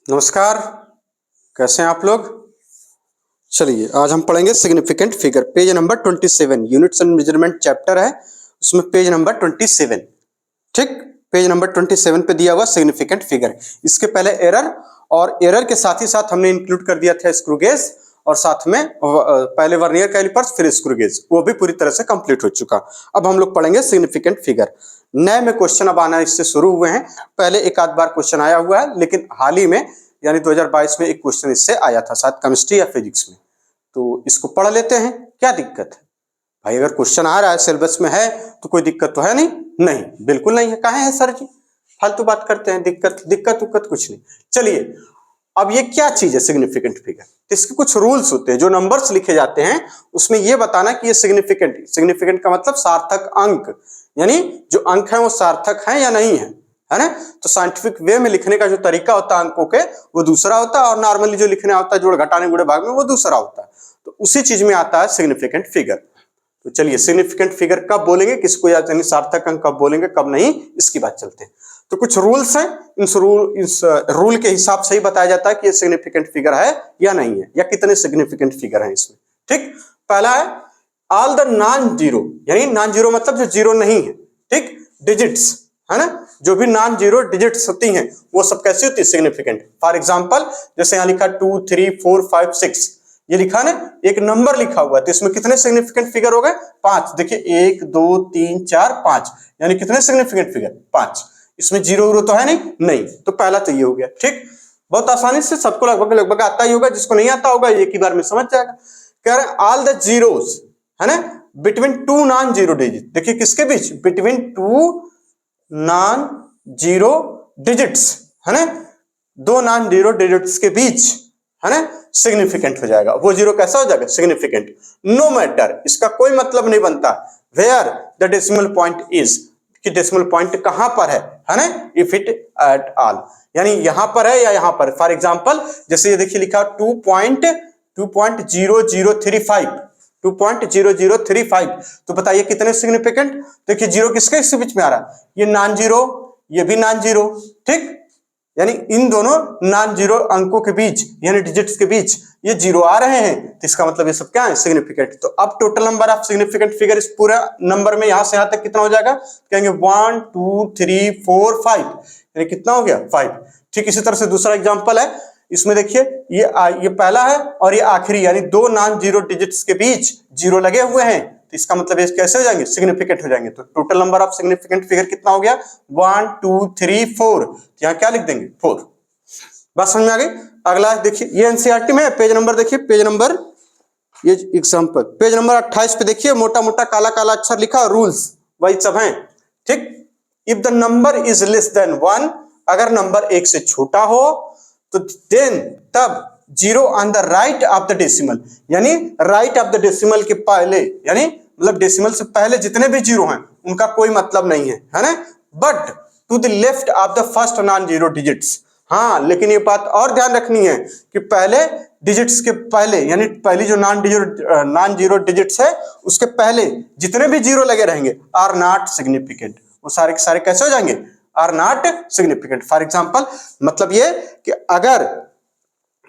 नमस्कार, कैसे हैं आप लोग। चलिए आज हम पढ़ेंगे significant figure, page number 27, units and measurement chapter है, उसमें पेज नंबर 27। ठीक, पेज नंबर 27 पे दिया हुआ सिग्निफिकेंट फिगर। इसके पहले एरर, और एरर के साथ ही साथ हमने इंक्लूड कर दिया था स्क्रू गेज, और साथ में पहले वर्नियर कैलिपर्स फिर स्क्रू गेज, वो भी पूरी तरह से कंप्लीट हो चुका। अब हम लोग पढ़ेंगे सिग्निफिकेंट फिगर। नए में क्वेश्चन अब आना इससे शुरू हुए हैं, पहले एक आध बार क्वेश्चन आया हुआ है, लेकिन हाल ही में यानी 2022 में एक क्वेश्चन इससे आया था, शायद केमिस्ट्री या फिजिक्स में। तो इसको पढ़ लेते हैं, क्या दिक्कत है भाई। अगर क्वेश्चन आ रहा है, सिलेबस में है, तो कोई दिक्कत तो है नहीं? नहीं, बिल्कुल नहीं है। कहाँ है सर जी, फालतू बात करते हैं, दिक्कत कुछ नहीं। चलिए, अब ये क्या चीज है सिग्निफिकेंट फिगर। इसके कुछ रूल्स होते हैं, जो नंबर्स लिखे जाते हैं उसमें ये बताना कि ये सिग्निफिकेंट का मतलब सार्थक अंक, यानी जो अंक है वो सार्थक है या नहीं है ना। तो साइंटिफिक वे में लिखने का जो तरीका होता है अंकों के, वो दूसरा होता है, और नॉर्मली जो लिखने होता है जोड़ घटाने गुणे भाग में, वो दूसरा होता है। तो उसी चीज में आता है सिग्निफिकेंट फिगर। तो चलिए, सिग्निफिकेंट फिगर कब बोलेंगे, किसको याद, यानी सार्थक अंक कब बोलेंगे कब नहीं, इसकी बात चलते हैं। तो कुछ रूल्स हैं, इस रूल के हिसाब से ही बताया जाता है कि ये सिग्निफिकेंट फिगर है या नहीं है, या कितने सिग्निफिकेंट फिगर हैं इसमें। ठीक, पहला है ऑल द नॉन जीरो, यानी नॉन जीरो मतलब जो जीरो नहीं है, ठीक, डिजिट्स है ना, जो भी नॉन जीरो डिजिट्स होती हैं वो सब कैसी होती है, सिग्निफिकेंट। फॉर एग्जांपल जैसे यहाँ लिखा 2 3 4 5 6, ये लिखा ना, एक नंबर लिखा हुआ है, तो इसमें कितने सिग्निफिकेंट फिगर हो गए, 5। देखिए 1 2 3 4 5, यानी कितने सिग्निफिकेंट फिगर, 5। इसमें जीरो तो है नहीं, तो पहला तो ये हो गया। ठीक, बहुत आसानी से सबको लगभग आता ही होगा, जिसको नहीं आता होगा एक ही बार में समझ जाएगा। कह रहे ऑल द जीरोस है ना between two non zero digit, देखिए किसके बीच, between two non zero digits है ना, दो नॉन जीरो डिजिट्स के बीच है ना, सिग्निफिकेंट हो जाएगा। वो जीरो कैसा हो जाएगा, सिग्निफिकेंट। नो मैटर, इसका कोई मतलब नहीं बनता where the decimal point is, कि डेसिमल पॉइंट कहां पर है ना, इफ इट एट ऑल, यानी यहां पर है या यहां पर। फॉर एग्जांपल जैसे ये देखिए लिखा 2.0035, तो बताइए कितने सिग्निफिकेंट। देखिए जीरो किसके इसके बीच में आ रहा है, ये नॉन जीरो, ये भी नॉन जीरो। ठीक, यानी इन दोनों नॉन जीरो अंकों के बीच, यानी डिजिट्स के बीच ये जीरो आ रहे हैं, तो इसका मतलब ये सब क्या है, सिग्निफिकेंट। तो अब total number of significant figure इस पूरा नंबर में यहां से यहां तक कितना हो जाएगा, कहेंगे 1 2 3 4 5, यानी कितना हो गया, 5। ठीक, इसी तरह से दूसरा एग्जांपल है, इसमें देखिए ये पहला है और ये आखिरी, यानी दो नॉन जीरो डिजिट्स के बीच जीरो लगे हुए हैं, तो इसका मतलब ये कैसे हो जाएंगे, सिग्निफिकेंट हो जाएंगे। तो total number of significant figure कितना हो गया, 1 2 3 4, यहां क्या लिख देंगे, 4। बात समझ में आ गई। अगला देखिए, ये एनसीईआरटी में पेज नंबर, देखिए पेज नंबर, ये एग्जांपल पेज नंबर 28 पे देखिए, मोटा मोटा काला काला अक्षर लिखा, रूल्स वही सब हैं। ठीक, if the number is less than 1, अगर नंबर 1 से छोटा हो तो देन तब zero on the right of the decimal, यानी राइट ऑफ द डेसिमल के पहले, यानी मतलब डेसिमल से पहले जितने भी जीरो हैं उनका कोई मतलब नहीं है ना, but to the left of the first non zero digits. हाँ, लेकिन ये बात और ध्यान रखनी है कि पहले डिजिट्स के पहले, यानी पहली जो नॉन जीरो डिजिट्स है उसके पहले जितने भी जीरो लगे रहेंगे आर नॉट सिग्निफिकेंट, वो सारे के सारे कैसे हो जाएंगे, are not significant. For example मतलब ये कि अगर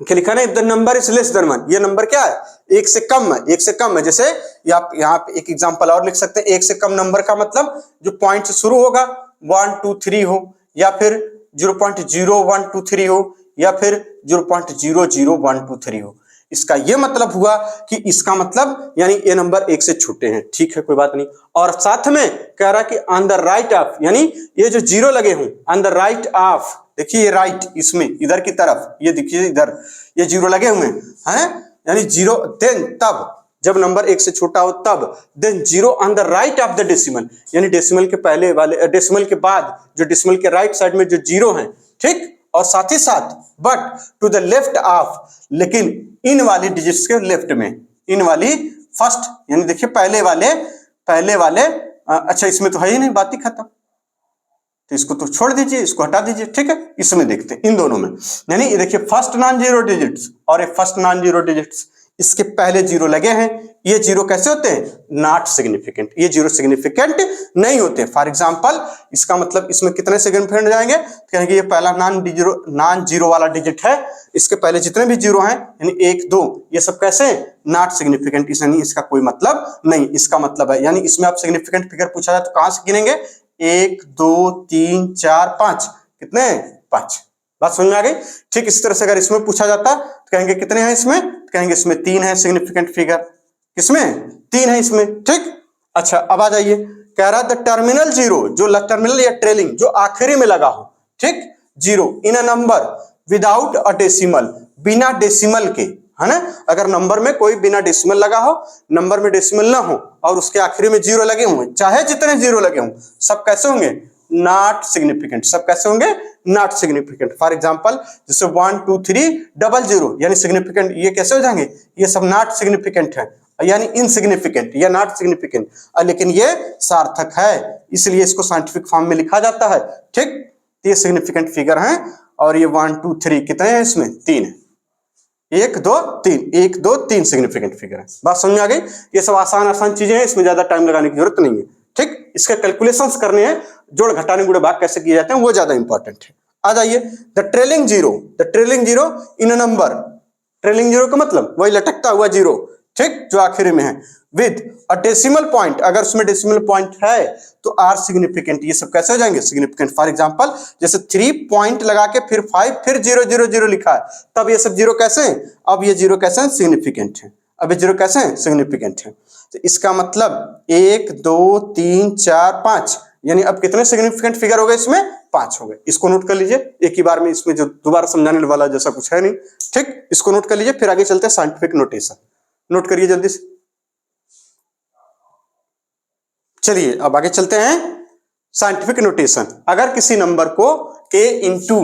क्या लिखा है, the number is less than 1, ये नंबर क्या है, एक से कम है, एक से कम है। जैसे आप यहाँ पे एक एग्जांपल और लिख सकते हैं, एक से कम नंबर का मतलब जो पॉइंट से शुरू होगा 1 2 3 हो, या फिर 0.0123 हो, या फिर 0.00123 हो। इसका ये मतलब हुआ कि इसका मतलब यानी ये नंबर एक से छोटे हैं। ठीक है, कोई बात नहीं। और साथ में कह रहा कि ऑन द राइट ऑफ, यानी ये जो जीरो लगे हों ऑन द राइट ऑफ, देखिए ये राइट, इसमें इधर की तरफ ये देखिए इधर ये जीरो लगे हुए हैं, यानी जीरो, देन तब जब नंबर एक से छोटा हो तब, than zero on the right of the decimal, यानी डेसिमल के पहले वाले, डेसिमल के बाद जो डेसिमल के राइट साइड में जो जीरो हैं। ठीक, और साथ ही साथ but to the left of, लेकिन इन वाली डिजिट्स के लेफ्ट में, इन वाली फर्स्ट, यानी देखिए पहले वाले अच्छा इसमें तो है ही नहीं, बात ही खत्म, तो इसको तो छोड़ दीजिए, इसको हटा दीजिए। ठीक है, इसमें देखते हैं इन दोनों में, यानी ये देखिए फर्स्ट नॉन जीरो डिजिट्स और एक फर्स्ट नॉन जीरो डिजिट्स, इसके पहले जीरो लगे हैं, ये जीरो कैसे होते हैं? नॉट सिग्निफिकेंट, ये जीरो सिग्निफिकेंट नहीं होते। फॉर एग्जांपल इसका मतलब इसमें कितने सिग्निफिकेंट जाएंगे? कहेंगे ये पहला नॉन जीरो वाला डिजिट है, इसके पहले जितने भी जीरो हैं यानी 1 2 ये सब कैसे? नॉट सिग्निफिकेंट, यानी इसका कोई मतलब नहीं। इसका मतलब है यानी इसमें आप सिग्निफिकेंट फिगर पूछा जाए तो कहां से गिनेंगे? 1 2 3 4 5, कितने? 5। बात समझ में आ गई? ठीक इसी तरह से अगर इसमें पूछा जाता तो कहेंगे कितने हैं इसमें? तो कहेंगे इसमें 3 है सिग्निफिकेंट फिगर। किसमें? 3 है इसमें। ठीक, अच्छा अब आ जाइए, कह रहा द टर्मिनल जीरो, जो टर्मिनल या ट्रेलिंग जो आखिरी में लगा हो, ठीक, zero in a number without a decimal, बिना डेसिमल के, है ना? अगर नंबर में कोई बिना डेसिमल लगा हो, नंबर में डेसिमल ना हो और उसके आखिरी में जीरो लगे होंगे, चाहे जितने जीरो लगे हों, सब कैसे होंगे? Not significant. सब कैसे होंगे? Not significant. फॉर एग्जांपल जैसे 1 2 3 डबल जीरो यानी सिग्निफिकेंट, ये कैसे हो जाएंगे? ये सब नॉट सिग्निफिकेंट है यानी इनसिग्निफिकेंट या नॉट सिग्निफिकेंट, लेकिन ये सार्थक है, इसलिए इसको साइंटिफिक फॉर्म में लिखा जाता है। ठीक, ये सिग्निफिकेंट फिगर है और ये 1 2 3 कितने हैं इसमें? 3 है। 1 2 3, 1 2 3 सिग्निफिकेंट फिगर है। बात समझ में आ गई? ये सब आसान आसान चीजें हैं, इसमें ज्यादा टाइम लगाने की जरूरत नहीं है। ठीक, इसके कैलकुलेशंस करने हैं, जोड़ घटाने गुणे भाग कैसे किए जाते हैं वो ज्यादा इंपॉर्टेंट है। आ जाइए, the trailing zero in a number, trailing zero का मतलब वही लटकता हुआ जीरो, ठीक, जो आखिरी में है, विद अ डेसिमल पॉइंट, अगर उसमें डेसिमल पॉइंट है तो आर सिग्निफिकेंट। ये सब कैसे हो जाएंगे? सिग्निफिकेंट। फॉर एग्जांपल जैसे 3 पॉइंट लगा के फिर 5 फिर 0 0 0 लिखा है, तब ये सब जीरो कैसे हैं? अब ये जीरो कैसे हैं? सिग्निफिकेंट है। अब ये जीरो कैसे हैं? सिग्निफिकेंट है। तो इसका मतलब 1 2 3 4 5, यानी अब कितने सिग्निफिकेंट फिगर हो गए इसमें? 5 हो गए। इसको नोट कर लीजिए एक ही बार में, इसमें जो दोबारा समझाने वाला जैसा कुछ है नहीं। ठीक, इसको नोट कर लीजिए, फिर आगे चलते हैं साइंटिफिक नोटेशन। नोट करिए जल्दी से। चलिए अब आगे चलते हैं साइंटिफिक नोटेशन। अगर किसी नंबर को a into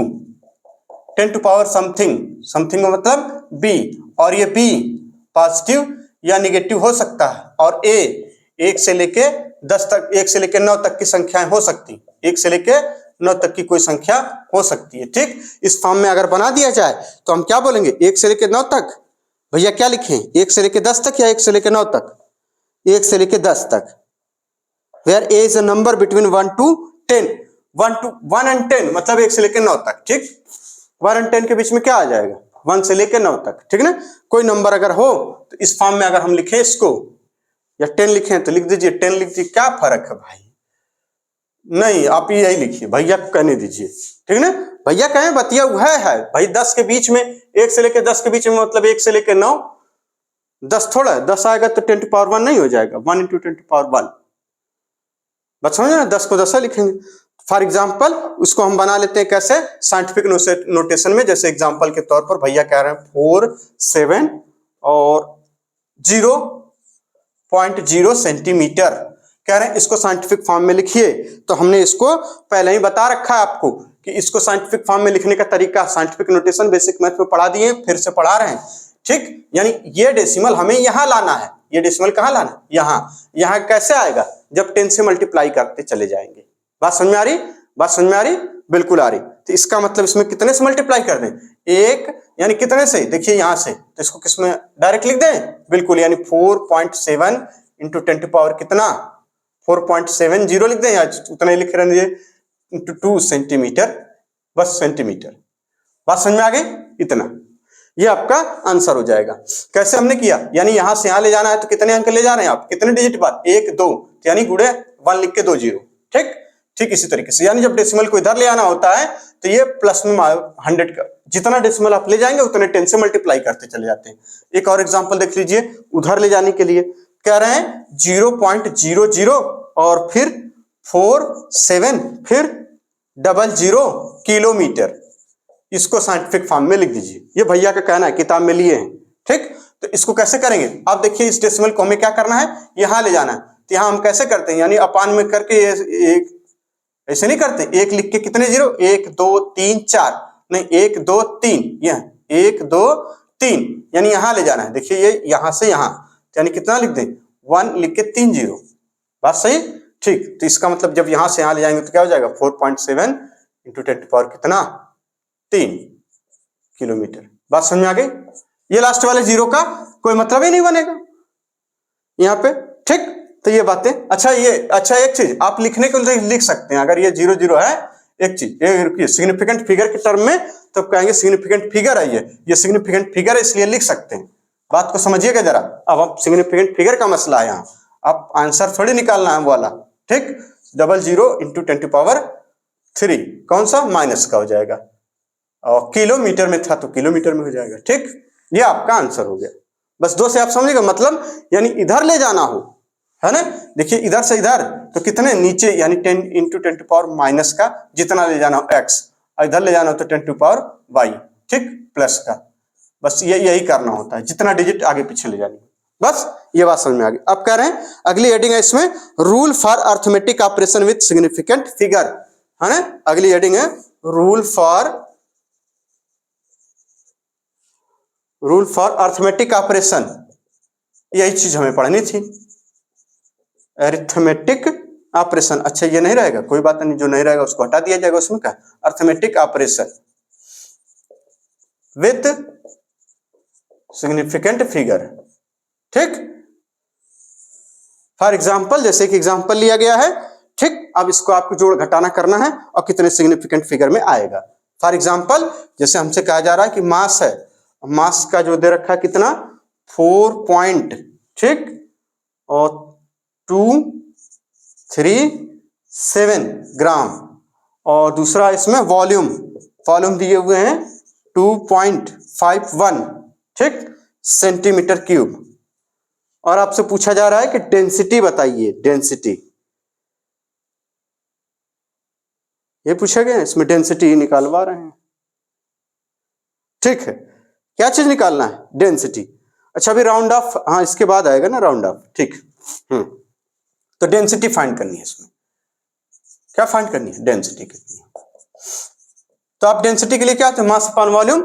10 to power something, something मतलब b, और ये b पॉजिटिव या निगेटिव हो सकता है, और a 1 से लेके 10 तक, 1 से लेके 9 तक की संख्याएं हो सकती, 1 से लेके 9 तक की कोई संख्या हो सकती है। ठीक, इस फॉर्म में अगर बना दिया जाए तो हम क्या बोलेंगे? 1 से लेके 9 तक, भैया क्या लिखें? 1 से लेके 10 तक या 1 से लेके 9 तक? 1 से लेके 10 तक। Where a is a number between 1 to 10, 1 and 10 मतलब 1 से लेके 9 तक। ठीक, 1 and 10 के बीच में क्या आ जाएगा? 1 से लेके 9 तक। ठीक ना? कोई नंबर अगर हो तो इस फॉर्म में अगर हम लिखें इसको, या 10 लिखें तो लिख दीजिए 10 लिख दीजिए, क्या फर्क है भाई? नहीं, आप यही लिखिए, भैया कहने दीजिए। ठीक ना? भैया कहें बतिया वह है भाई, 10 के बीच में, 1 से लेके 10 के बीच में मतलब 1 से लेके 9, 10 थोड़ा 10 आएगा तो 10 to power 1 नहीं हो जाएगा? 1 into 10 to power 1, बस समझे ना? 10 को 10 लिखेंगे। फॉर एग्जाम्पल उसको हम बना लेते हैं कैसे? साइंटिफिक नोटेशन में। जैसे एग्जाम्पल के तौर पर भैया कह रहे हैं 4 7 और 0.0 सेंटीमीटर कह रहे हैं, इसको साइंटिफिक फॉर्म में लिखिए। तो हमने इसको पहले ही बता रखा है आपको कि इसको साइंटिफिक फॉर्म में लिखने का तरीका, साइंटिफिक नोटेशन बेसिक मैथ में पढ़ा दिए, फिर से पढ़ा रहे हैं। ठीक, यानी ये डेसिमल हमें यहां लाना है। ये डेसिमल कहां लाना है? यहां। यहां कैसे आएगा? जब 10 से मल्टीप्लाई करते चले जाएंगे। बात समझ में आ रही? बात समझ में आ रही? बिल्कुल आ रही। तो इसका मतलब इसमें कितने से मल्टीप्लाई कर दें? 1, यानी कितने से? देखिए यहां से, तो इसको किसमें डायरेक्ट लिख दें? बिल्कुल, यानी 4.7 इंटू 10 टू पावर कितना? 4.70 लिख दें, या उतना ही लिख रहे इंटू 2 सेंटीमीटर, बस सेंटीमीटर। बात समझ में आ गई? इतना, ये आपका आंसर हो जाएगा। कैसे हमने किया? यानी यहां से यहां ले जाना है तो कितने अंक ले जा रहे हैं आप? कितने डिजिट बाद? 1 2, यानी गुणे 1 लिख के 2 0। ठीक, ठीक इसी तरीके से, यानी जब डेसिमल को इधर ले आना होता है तो ये प्लस में 100 का जितना डेसिमल आप ले जाएंगे उतने 10 से मल्टीप्लाई करते चले जाते हैं। एक और एग्जांपल देख लीजिए, उधर ले जाने के लिए कह रहे हैं 0.00 और फिर 4 7 फिर 00 किलोमीटर। इसको साइंटिफिक फॉर्म में लिख दीजिए। ये भैया का कहना है, किताब में लिए हैं। ठीक, तो इसको कैसे करेंगे? आप देखिए, इस डेसिमल को हमें क्या करना है? यहां ले जाना है। तो यहां हम कैसे करते हैं? यानी अपान में करके एक ऐसे नहीं करते, 1 लिख के कितने जीरो? 1 2 3 4, नहीं 1 2 3, यह 1 2 3, यानी यहां ले जाना है। देखिए ये यहां से यहां, यानी कितना लिख दें? 1 लिख के 3 0। बात सही? ठीक, तो इसका मतलब जब यहां से यहां ले जाएंगे तो क्या हो जाएगा? 4.7 इंटू 10 टू पावर कितना? 3 किलोमीटर। बात समझ में आ गई? ये लास्ट वाले जीरो का कोई मतलब ही नहीं बनेगा। यहाँ पे, ठीक। तो ये बातें, अच्छा एक चीज आप लिखने को लिख सकते हैं, अगर ये 0 0 है, एक चीज ये रुकिए, सिग्निफिकेंट फिगर के टर्म में तो कहेंगे सिग्निफिकेंट फिगर है, ये सिग्निफिकेंट फिगर है इसलिए लिख सकते हैं। बात को समझिएगा जरा। अब हम सिग्निफिकेंट फिगर का मसला है यहाँ, आप आंसर थोड़ी निकालना है वाला, ठीक। 00 × 10⁻³ कौन सा, माइनस का हो जाएगा, और किलोमीटर में था तो किलोमीटर में हो जाएगा, ठीक। ये आपका आंसर हो गया। बस 2 से आप समझिएगा, मतलब यानी इधर ले जाना हो, है ना। देखिए इधर से इधर तो कितने नीचे, यानी 10 × 10⁻⁻, का जितना ले जाना हो x, और इधर ले जाना हो तो 10⁻y, ठीक, प्लस का। बस यही करना होता है, जितना डिजिट आगे पीछे ले जानी, बस ये बात समझ में आ गई। अब कह रहे हैं अगली हेडिंग है इसमें, rule for arithmetic operation with significant figure, है ना। अगली हेडिंग है रूल फॉर अर्थमेटिक ऑपरेशन, यही चीज हमें पढ़नी थी, अरिथमेटिक ऑपरेशन। अच्छा ये नहीं रहेगा, कोई बात नहीं, जो नहीं रहेगा उसको हटा दिया जाएगा, उसमें क्या, arithmetic operation with significant figure, ठीक। फॉर एग्जाम्पल, जैसे कि एग्जाम्पल लिया गया है, ठीक। अब इसको आपको जोड़ घटाना करना है और कितने सिग्निफिकेंट फिगर में आएगा। फॉर एग्जाम्पल जैसे हमसे कहा जा रहा है कि मास है, मास का जो दे रखा है कितना, 4 ठीक, और 237 ग्राम, और दूसरा इसमें वॉल्यूम दिए हुए हैं 2.51, ठीक, सेंटीमीटर क्यूब। और आपसे पूछा जा रहा है कि डेंसिटी बताइए, डेंसिटी ये पूछा गया है, इसमें डेंसिटी निकालवा रहे हैं, ठीक है। क्या चीज निकालना है, डेंसिटी। अच्छा अभी राउंड ऑफ, हाँ इसके बाद आएगा ना राउंड ऑफ, ठीक। तो डेंसिटी फाइंड करनी है, इसमें क्या फाइंड करनी है, डेंसिटी कितनी है। तो आप डेंसिटी के लिए क्या, mass upon volume,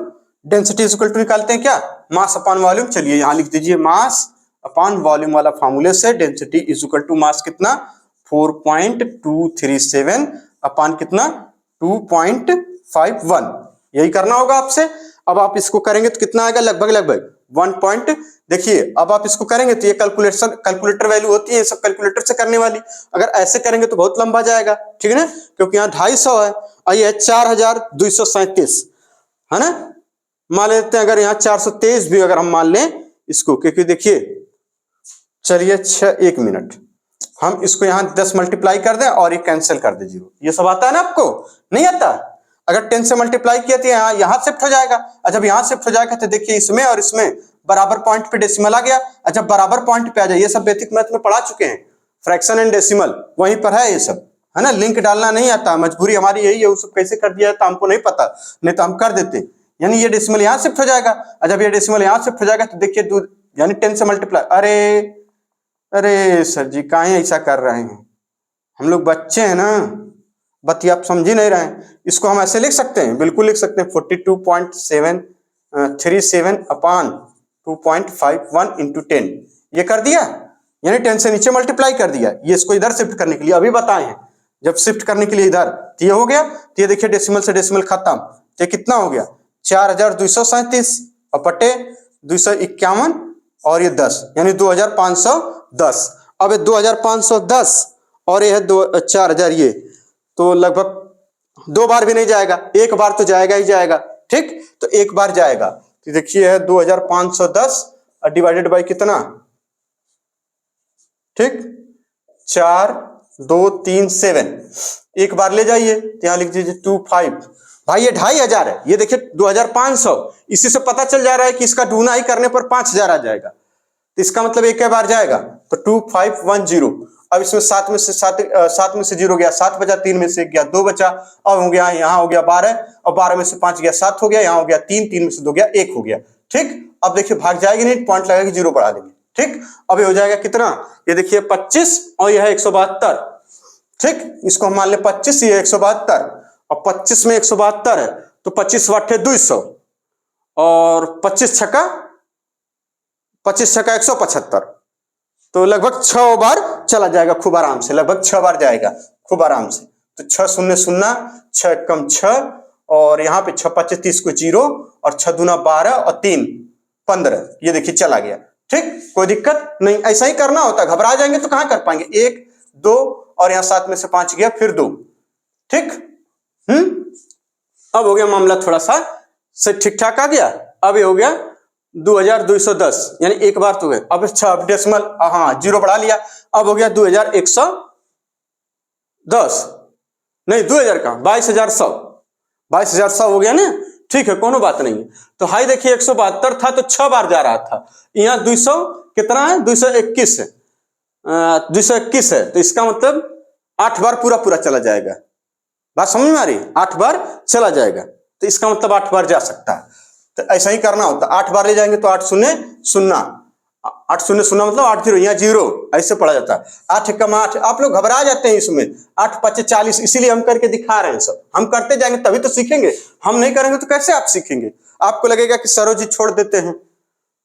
density is equal to निकालते हैं क्या, मास अपॉन वॉल्यूम। चलिए यहां लिख दीजिए, मास अपॉन वॉल्यूम वाला फार्मूले से density is equal to mass कितना, 4.237 अपॉन कितना, 2.51, यही करना होगा आपसे। अब आप इसको करेंगे तो कितना आएगा, लगभग 1 देखिए अब आप इसको करेंगे तो ये कैलकुलेटर वैल्यू होती है, सब कैलकुलेटर से करने वाली। अगर ऐसे करेंगे तो बहुत लंबा जाएगा, ठीक है ना, क्योंकि यहाँ 250 है और ये 4237, है ना। मान लेते हैं अगर यहाँ 423 भी अगर हम मान लें इसको, क्योंकि देखिए चलिए 1 मिनट, हम इसको यहाँ 10 मल्टीप्लाई कर दें और ये कैंसिल कर दे 0, ये सब आता है ना आपको, नहीं आता। अगर 10 से मल्टीप्लाई किया तो यहाँ शिफ्ट हो जाएगा, और जब यहाँ शिफ्ट हो जाएगा तो देखिए इसमें और इसमें बराबर पॉइंट पे डेसिमल आ गया, और जब बराबर पॉइंट पे आ जाए, ये सब बेसिक मैथ में पढ़ा चुके हैं, फ्रैक्शन एंड डेसिमल वहीं पर है, ये सब है ना। लिंक डालना नहीं आता, मजबूरी हमारी यही है, वो सब कैसे कर दिया था हमको नहीं पता, नहीं तो हम कर देते। यानी ये डेसिमल यहाँ शिफ्ट हो जाएगा, और जब ये डेसिमल यहाँ शिफ्ट हो जाएगा तो देखिए यानी 10 से मल्टीप्लाई, अरे सर जी काहे ऐसा कर रहे हैं, हम लोग बच्चे हैं ना, बतिया आप समझ ही नहीं रहे हैं। इसको हम ऐसे लिख सकते हैं, बिल्कुल लिख सकते हैं, 42.737 अपॉन 2.51 इंटू 10, ये कर दिया, यानी 10 से नीचे मल्टीप्लाई कर दिया। ये इसको इधर शिफ्ट करने के लिए अभी बताए हैं, जब शिफ्ट करने के लिए इधर तो ये हो गया, तो ये देखिए डेसिमल से डेसिमल खत्म, तो कितना हो गया 4237 और बटे 251 और ये 10, यानी 2510। अब ये 2510 और ये है 4000, ये तो लगभग 2 बार भी नहीं जाएगा, 1 बार तो जाएगा ही जाएगा, ठीक। तो 1 बार जाएगा, तो देखिए है 2510 डिवाइडेड बाई कितना, ठीक, 4 2 3 7, 1 बार ले जाइए तो यहां लिख दीजिए 25, भाई ये 2500 है, ये देखिए 2500, इसी से पता चल जा रहा है कि इसका दूना ही करने पर 5000 आ जाएगा, तो इसका मतलब 1 बार जाएगा तो 2510। अब इसमें 7 में से 0 गया, 7 बचा, 3 में से 1 गया, 2 बचा, अब हो गया यहाँ हो गया 12, और 12 में से 5 गया 7 हो गया, यहाँ हो गया 3, 3 में से 2 गया 1 हो गया, ठीक। अब देखिए भाग जाएगी नहीं, पॉइंट लगाएगी 0 बढ़ा देंगे, ठीक। अब ये हो जाएगा कितना, ये देखिए 25 और यह है 172, ठीक। इसको हम मान ले 25, ये 172, और 25 में 172 है तो 25 वाटे 200, और 25 छक्का 175, तो लगभग 6 बार चला जाएगा खूब आराम से, लगभग 6 बार जाएगा खूब आराम से। तो 6 0 0, 6 कम 6, और यहाँ पे 6 25 30 को 0, और 6 दूना 12 और 3 15, ये देखिए चला गया। ठीक, कोई दिक्कत नहीं, ऐसा ही करना होता है। घबरा जाएंगे तो कहां कर पाएंगे, 1 2 और यहां 7 में से 5 गया, फिर 2। ठीक, अब हो गया मामला थोड़ा सा से ठीक ठाक आ गया। अब ये हो गया 2210, यानी एक बार तो गए। अब अच्छा, अब डेसिमल, हाँ, जीरो बढ़ा लिया, अब हो गया 2110, नहीं 2000 का 22,100, 22,100 हो गया ना। ठीक है, कोनो बात नहीं है। तो हाई देखिए 172 था तो 6 बार जा रहा था, यहाँ 200 कितना है, 221 है, 221 है, तो इसका मतलब 8 बार पूरा पूरा चला जाएगा। बात समझ में आ रही, 8 बार चला जाएगा, तो इसका मतलब 8 बार जा सकता है। तो ऐसा ही करना होता, 8 बार ले जाएंगे तो 8 शून्य शून्य, 8 शून्य शून्य मतलब 8 जीरो, यहाँ जीरो ऐसे पढ़ा जाता है। 8 एकम 8, आप लोग घबरा जाते हैं इसमें, 8 5 40, इसीलिए हम करके दिखा रहे हैं। सब हम करते जाएंगे तभी तो सीखेंगे, हम नहीं करेंगे तो कैसे आप सीखेंगे। आपको लगेगा कि सरोज जी छोड़ देते हैं,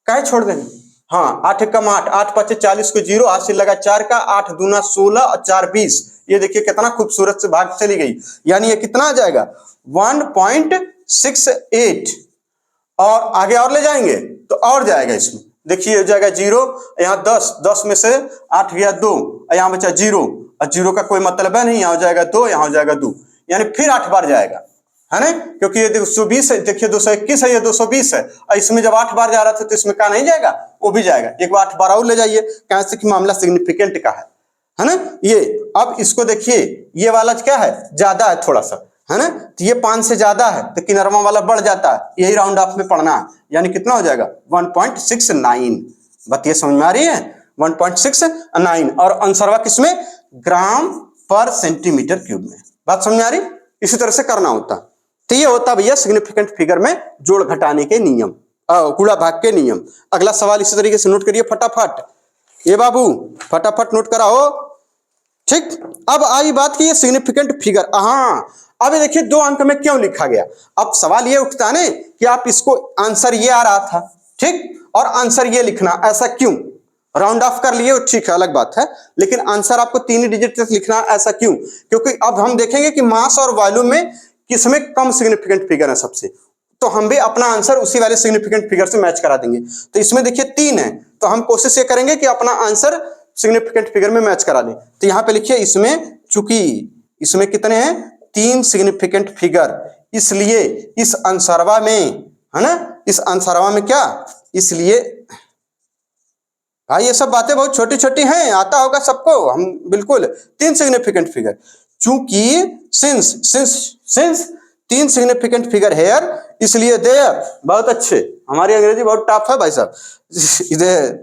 काहे छोड़ देंगे। हाँ, 8 एकम 8, 8 5 40 को जीरो, हासिल लगा 4 का, 8 दूना 16 और 4 20, ये देखिए कितना खूबसूरत से भाग चली गई, यानी ये कितना आ जाएगा 1.68। और आगे और ले जाएंगे तो और जाएगा, इसमें देखिए हो जाएगा जीरो, यहाँ 10 में से 8 गया 2, यहाँ बचा जीरो, और जीरो का कोई मतलब है नहीं, यहाँ हो जाएगा 2, यहाँ हो जाएगा 2, यानी फिर 8 बार जाएगा, है ना, क्योंकि ये 220 है, देखिए 221 है, ये 220 है, और इसमें जब 8 बार जा रहा था तो इसमें का नहीं जाएगा, वो भी जाएगा। एक बार 8 बार और ले जाइए, कैसे कि मामला सिग्निफिकेंट का है ना ये। अब इसको देखिए, ये वाला क्या है, ज्यादा है थोड़ा सा, है ना, तो ये 5 से ज्यादा है तो किनारवा वाला बढ़ जाता है, यही राउंड ऑफ में पढ़ना है, यानी कितना हो जाएगा 1.69। बात ये समझ में आ रही है, 1.69, और आंसरवा किसमें, ग्राम पर सेंटीमीटर क्यूब में। बात समझ में आ रही, इसी तरह से करना होता। तो ये होता भैया सिग्निफिकेंट फिगर में जोड़ घटाने के नियम, गुणा भाग के नियम। अगला सवाल इसी तरीके से नोट करिए फटाफट, ये बाबू फटाफट नोट कराओ। ठीक, अब आई बात की ये सिग्निफिकेंट फिगर, हाँ अब देखिए 2 अंक में क्यों लिखा गया। अब सवाल ये उठता है ना कि आप इसको आंसर ये आ रहा था, ठीक, और आंसर ये लिखना, ऐसा क्यों। राउंड ऑफ कर लिए ठीक है, अलग बात है, लेकिन आंसर आपको 3 डिजिट तक लिखना, ऐसा क्यों, क्योंकि अब हम देखेंगे कि मास और वॉल्यूम में किसमें कम सिग्निफिकेंट फिगर है सबसे, तो हम भी अपना आंसर उसी वाले सिग्निफिकेंट फिगर से मैच करा देंगे। तो इसमें देखिए 3 है, तो हम कोशिश ये करेंगे कि अपना आंसर सिग्निफिकेंट फिगर में मैच करा दें। तो यहाँ पे लिखिए, इसमें चूंकि इसमें कितने हैं 3 सिग्निफिकेंट फिगर, इसलिए इस आंसरवा में, है ना, इस आंसरवा में क्या, इसलिए भाई ये सब बातें बहुत छोटी छोटी हैं, आता होगा सबको, हम बिल्कुल 3 सिग्निफिकेंट फिगर, चूंकि सिंस 3 सिग्निफिकेंट फिगर हेयर, इसलिए देयर, बहुत अच्छे, हमारी अंग्रेजी बहुत टफ है भाई साहब,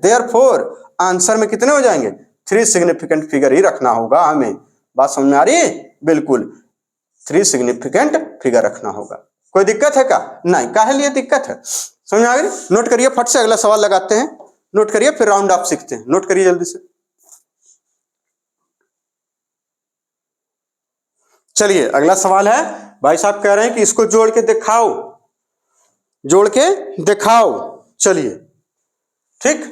देयरफॉर आंसर में कितने हो जाएंगे, 3 सिग्निफिकेंट फिगर ही रखना होगा हमें। बात समझ में आ रही है, बिल्कुल 3 सिग्निफिकेंट फिगर रखना होगा। कोई दिक्कत है का, नहीं, काहे लिए दिक्कत है, समझ में आ गई। नोट करिए फट से, अगला सवाल लगाते हैं, नोट करिए फिर राउंड ऑफ सीखते हैं, नोट करिए जल्दी से। चलिए अगला सवाल है, भाई साहब कह रहे हैं कि इसको जोड़ के दिखाओ, जोड़ के दिखाओ। चलिए ठीक,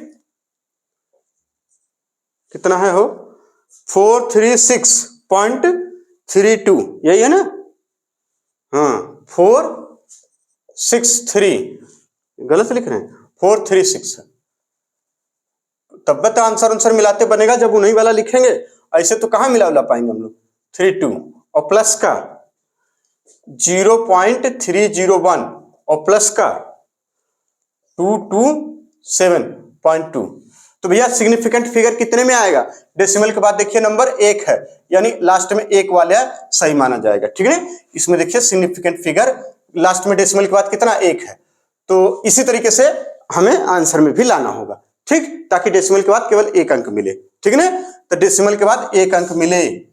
कितना है हो, 436.32, यही है ना, हाँ 463, गलत लिख रहे हैं, 436 है, तब तो आंसर मिलाते बनेगा जब उन्हीं वाला लिखेंगे, ऐसे तो कहां मिला पाएंगे हम लोग। 32 और प्लस का 0.301 और प्लस का 227.2, तो भैया सिग्निफिकेंट फिगर कितने में आएगा, डेसिमल के बाद देखिए नंबर 1 है, यानी लास्ट में 1 वाला सही माना जाएगा, ठीक है। इसमें देखिए सिग्निफिकेंट फिगर लास्ट में डेसिमल के बाद कितना 1 है, तो इसी तरीके से हमें आंसर में भी लाना होगा, ठीक, ताकि डेसिमल के बाद केवल 1 अंक मिले, ठीक है ना। तो डेसिमल के बाद 1 अंक मिले,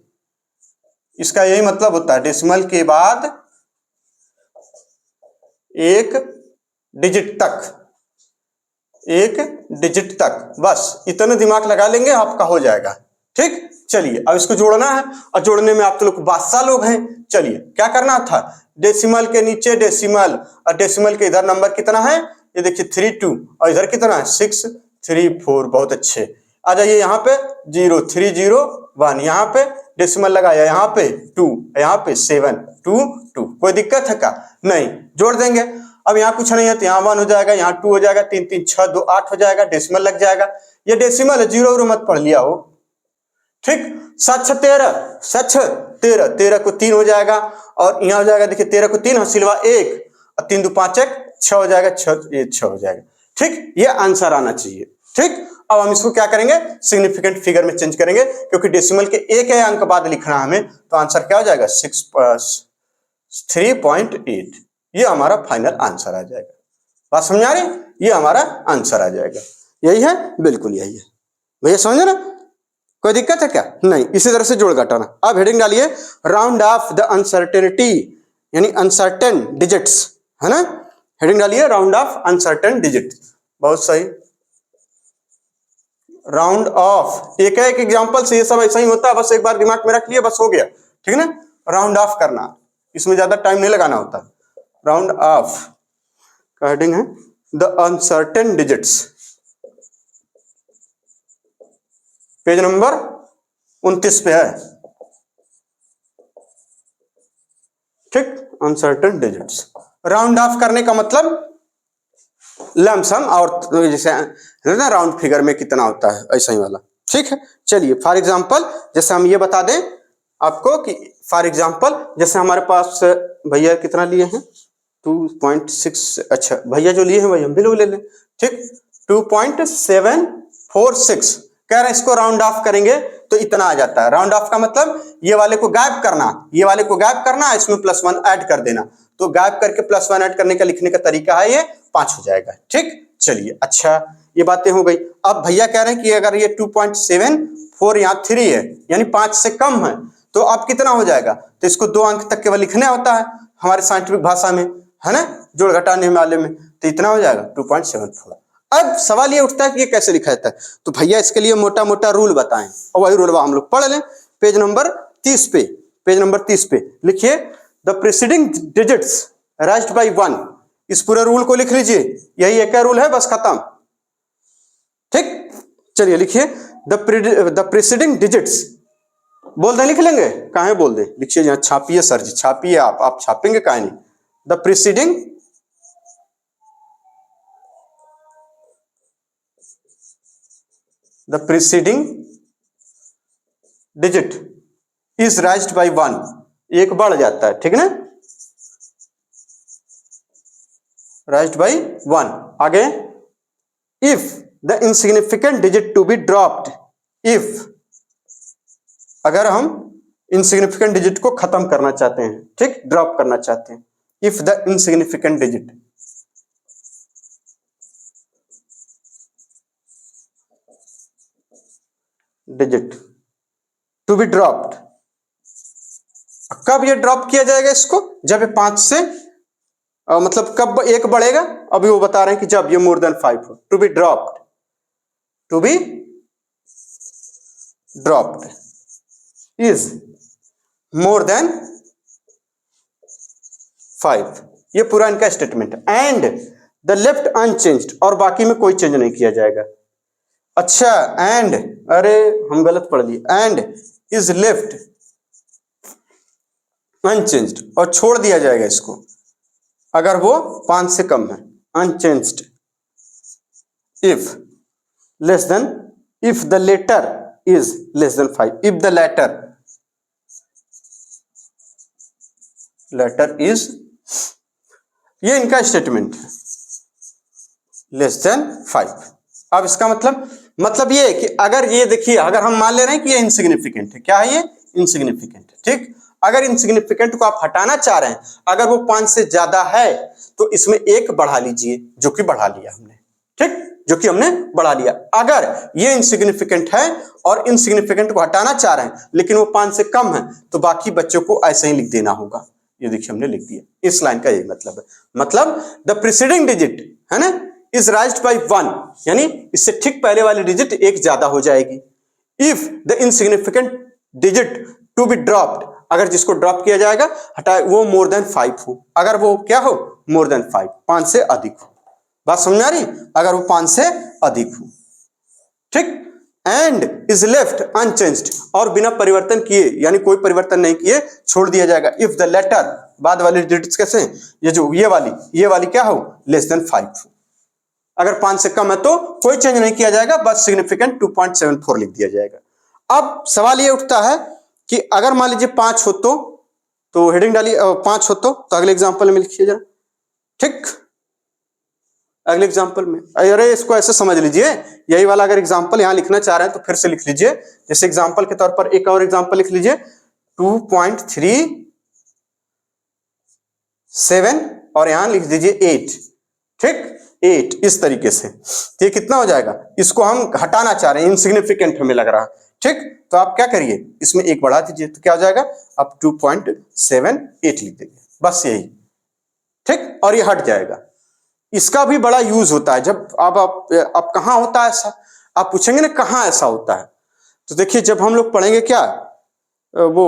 इसका यही मतलब होता है, डेसिमल के बाद 1 डिजिट तक, 1 डिजिट तक, बस इतना दिमाग लगा लेंगे आपका हो जाएगा, ठीक। चलिए अब इसको जोड़ना है, और जोड़ने में आप तो लोग बादशाह लोग हैं। चलिए क्या करना था, डेसिमल के नीचे डेसिमल, और डेसिमल के इधर नंबर कितना है, ये देखिए 32, और इधर कितना है 634, बहुत अच्छे। आ जाइए यहाँ पे 0301, यहाँ पे डेसिमल लगाया, यहाँ पे 2, यहाँ पे 722, कोई दिक्कत है क्या, नहीं, जोड़ देंगे। अब यहाँ कुछ नहीं है तो यहाँ 1 हो जाएगा, यहाँ 2 हो जाएगा, 3 3 6 2 8 हो जाएगा, डेसिमल लग जाएगा। ये डेसिमल है, जीरो मत पढ़ लिया हो, ठीक। 7 6 13, 7 6 13, 13 को 3 हो जाएगा और यहाँ हो जाएगा, देखिए 13 को 3 हसीलवा 1 और 3 2 5 1 6 हो जाएगा, 6 हो जाएगा, ठीक। ये आंसर आना चाहिए, ठीक। अब हम इसको क्या करेंगे, सिग्निफिकेंट फिगर में चेंज करेंगे, क्योंकि डेसिमल के एक अंक बाद लिखना हमें, तो आंसर क्या हो जाएगा 3.8। ये हमारा फाइनल आंसर आ जाएगा। बात समझ आ रही, ये हमारा आंसर आ जाएगा। यही है, बिल्कुल यही है भैया, समझे ना, कोई दिक्कत है क्या? नहीं। इसी तरह से जोड़ घटाना। अब हेडिंग डालिए राउंड ऑफ द अनसर्टेनिटी, यानी अनसर्टेन डिजिट्स, है ना। हेडिंग डालिए राउंड ऑफ अनसर्टेन डिजिट्स। बहुत सही, राउंड ऑफ, एक है एक एग्जांपल से ये सब ऐसा ही होता है, बस एक बार दिमाग में रख लिया, बस हो गया, ठीक है ना। राउंड ऑफ करना, इसमें ज्यादा टाइम नहीं लगाना होता। राउंड ऑफ का हेडिंग है the uncertain digits, page number 29 पे है, ठीक। अनसर्टेन डिजिट्स, राउंड ऑफ करने का मतलब लमसम, और जैसे ना राउंड फिगर में कितना होता है, ऐसा ही वाला, ठीक है। चलिए फॉर एग्जांपल, जैसे हम ये बता दें आपको कि फॉर एग्जांपल जैसे हमारे पास भैया कितना लिए हैं 2.6, अच्छा भैया जो लिए हैं वही हम भी लोग ले लें, ठीक। 2.746 कह रहे हैं, इसको राउंड ऑफ करेंगे तो इतना आ जाता है। राउंड ऑफ का मतलब ये वाले को गायब करना, ये वाले को गायब करना, इसमें +1 ऐड कर देना, तो गायब करके +1 ऐड करने का लिखने का तरीका है ये 5 हो जाएगा, ठीक। चलिए अच्छा, ये बातें हो गई। अब भैया कह रहे हैं कि अगर ये 2.74 यहाँ 3 है, यानी 5 से कम है, तो अब कितना हो जाएगा, तो इसको 2 अंक तक केवल लिखना होता है हमारे साइंटिफिक भाषा में, है ना, जोड़ घटाने वाले में, तो इतना हो जाएगा 2.74। अब सवाल ये उठता है कि ये कैसे लिखा जाता है, तो भैया इसके लिए मोटा मोटा रूल बताएं, और वही रूल हम लोग पढ़ लें। पेज नंबर 30 पे, पेज नंबर 30 पे लिखिए the preceding digits raised by 1, इस पूरे रूल को लिख लीजिए, यही एक रूल है, बस खत्म, ठीक। चलिए लिखिए द प्रीसीडिंग डिजिट्स, बोल दें लिख लेंगे, कहा है बोल दें, लिखिए यहाँ छापिए सर जी, छापिए आप छापेंगे कहा नहीं। The preceding digit is raised by 1, एक बढ़ जाता है, ठीक है ना, राइज्ड बाय 1। आगे if the insignificant digit to be dropped, if अगर हम इनसिग्निफिकेंट डिजिट को खत्म करना चाहते हैं, ठीक, ड्रॉप करना चाहते हैं, if the insignificant digit to be dropped, कब ये ड्रॉप किया जाएगा इसको, जब ये 5 से मतलब कब एक बढ़ेगा, अभी वो बता रहे हैं कि जब ये मोर देन 5 हो। To be dropped, to be dropped is more than 5, ये पूरा इनका स्टेटमेंट है। एंड द लेफ्ट अनचेंज्ड, और बाकी में कोई चेंज नहीं किया जाएगा। अच्छा एंड, अरे हम गलत पढ़ लिए, एंड इज लेफ्ट अनचेंज्ड, और छोड़ दिया जाएगा इसको अगर वो 5 से कम है, unchanged if less than, if the latter is less than 5, if the latter is, ये इनका स्टेटमेंट है, लेस देन 5। अब इसका मतलब ये है कि अगर ये देखिए, अगर हम मान ले रहे हैं कि ये इनसिग्निफिकेंट है, क्या है ये, इनसिग्निफिकेंट है, ठीक। अगर इनसिग्निफिकेंट को आप हटाना चाह रहे हैं, अगर वो 5 से ज्यादा है तो इसमें 1 बढ़ा लीजिए, जो कि बढ़ा लिया हमने, ठीक, जो कि हमने बढ़ा लिया। अगर ये इनसिग्निफिकेंट है और इनसिग्निफिकेंट को हटाना चाह रहे हैं लेकिन वो 5 से कम है, तो बाकी बच्चों को ऐसे ही लिख देना होगा। ये देखिए हमने लिख दिया, इस लाइन का यही मतलब है, मतलब द प्रीसीडिंग डिजिट, है ना, इज राइज्ड बाय 1, यानी इससे ठीक पहले वाली डिजिट 1 ज्यादा हो जाएगी। If the insignificant digit to be dropped, अगर जिसको ड्रॉप किया जाएगा हटा, वो मोर देन 5 हो, अगर वो क्या हो, मोर देन 5, 5 से अधिक हो। बात समझ आ रही, अगर वो 5 से अधिक हो, ठीक। एंड इज लेफ्ट अनचेंज्ड, और बिना परिवर्तन किए, यानी कोई परिवर्तन नहीं किए छोड़ दिया जाएगा। इफ द लेटर, बाद वाली डिजिट्स कैसे हैं, ये जो ये वाली क्या हो, लेस देन 5 हो। अगर 5 से कम है तो कोई चेंज नहीं किया जाएगा, बस सिग्निफिकेंट 2.74 लिख दिया जाएगा। अब सवाल ये उठता है कि अगर मान लीजिए 5 हो तो हेडिंग डालिए 5 हो तो अगले एग्जांपल में लिखिए जरा। ठीक, अगले एग्जांपल में, अरे इसको ऐसे समझ लीजिए, यही वाला अगर एग्जांपल यहां लिखना चाह रहे हैं तो फिर से लिख लीजिए। जैसे एग्जांपल के तौर पर एक और एग्जांपल लिख लीजिए 2.37 और यहां लिख दीजिए 8। ठीक, 8 इस तरीके से। तो ये कितना हो जाएगा, इसको हम हटाना चाह रहे हैं, इनसिग्निफिकेंट हमें लग रहा है। ठीक, तो आप क्या करिए, इसमें 1 बढ़ा दीजिए तो क्या हो जाएगा, आप 2.78 लिख देंगे, बस यही। ठीक, और ये हट जाएगा। इसका भी बड़ा यूज होता है जब आप कहां होता है ऐसा, आप पूछेंगे ना कहां ऐसा होता है, तो देखिए जब हम लोग पढ़ेंगे क्या वो,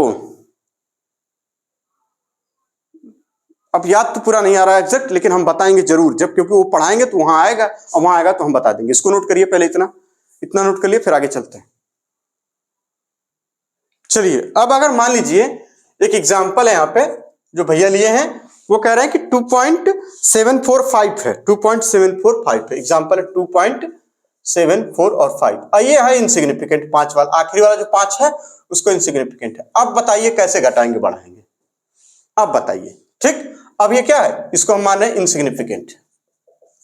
अब याद तो पूरा नहीं आ रहा है एग्जैक्ट, लेकिन हम बताएंगे जरूर जब, क्योंकि वो पढ़ाएंगे तो वहां आएगा और वहां आएगा तो हम बता देंगे। इसको नोट करिए पहले, इतना नोट कर लिए, फिर आगे चलते हैं। चलिए अब अगर मान लीजिए एक एग्जांपल है यहाँ पे जो भैया लिए हैं, वो कह रहे हैं कि 2.745 है, 2.745 है, एग्जांपल है 2.74 और 5। ये है इनसिग्निफिकेंट, 5 वाला आखिरी वाला जो 5 है उसको इनसिग्निफिकेंट है। अब बताइए कैसे घटाएंगे बढ़ाएंगे, अब बताइए। ठीक, अब ये क्या है, इसको हम मान रहे हैं इनसिग्निफिकेंट,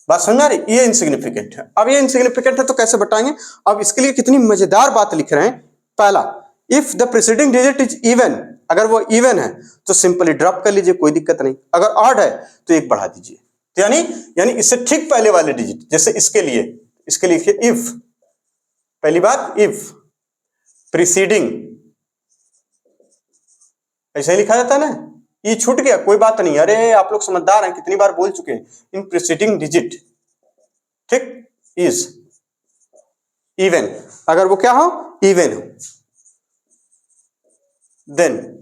बात समझ आ रही, ये इनसिग्निफिकेंट है। अब ये इनसिग्निफिकेंट है तो कैसे बताएंगे, अब इसके लिए कितनी मजेदार बात लिख रहे हैं। पहला, if the preceding digit is even, अगर वो इवन है तो सिंपली ड्रॉप कर लीजिए, कोई दिक्कत नहीं। अगर ऑड है तो 1 बढ़ा दीजिए। तो यानी इससे ठीक पहले वाले डिजिट, जैसे इसके लिए लिखिए इफ, पहली बात इफ प्रीसीडिंग, ऐसा ही लिखा जाता है ना, ये छूट गया कोई बात नहीं, अरे आप लोग समझदार हैं, कितनी बार बोल चुके हैं। इन प्रीसीडिंग डिजिट, ठीक, इज इवन, अगर वो क्या हो, इवन हो, then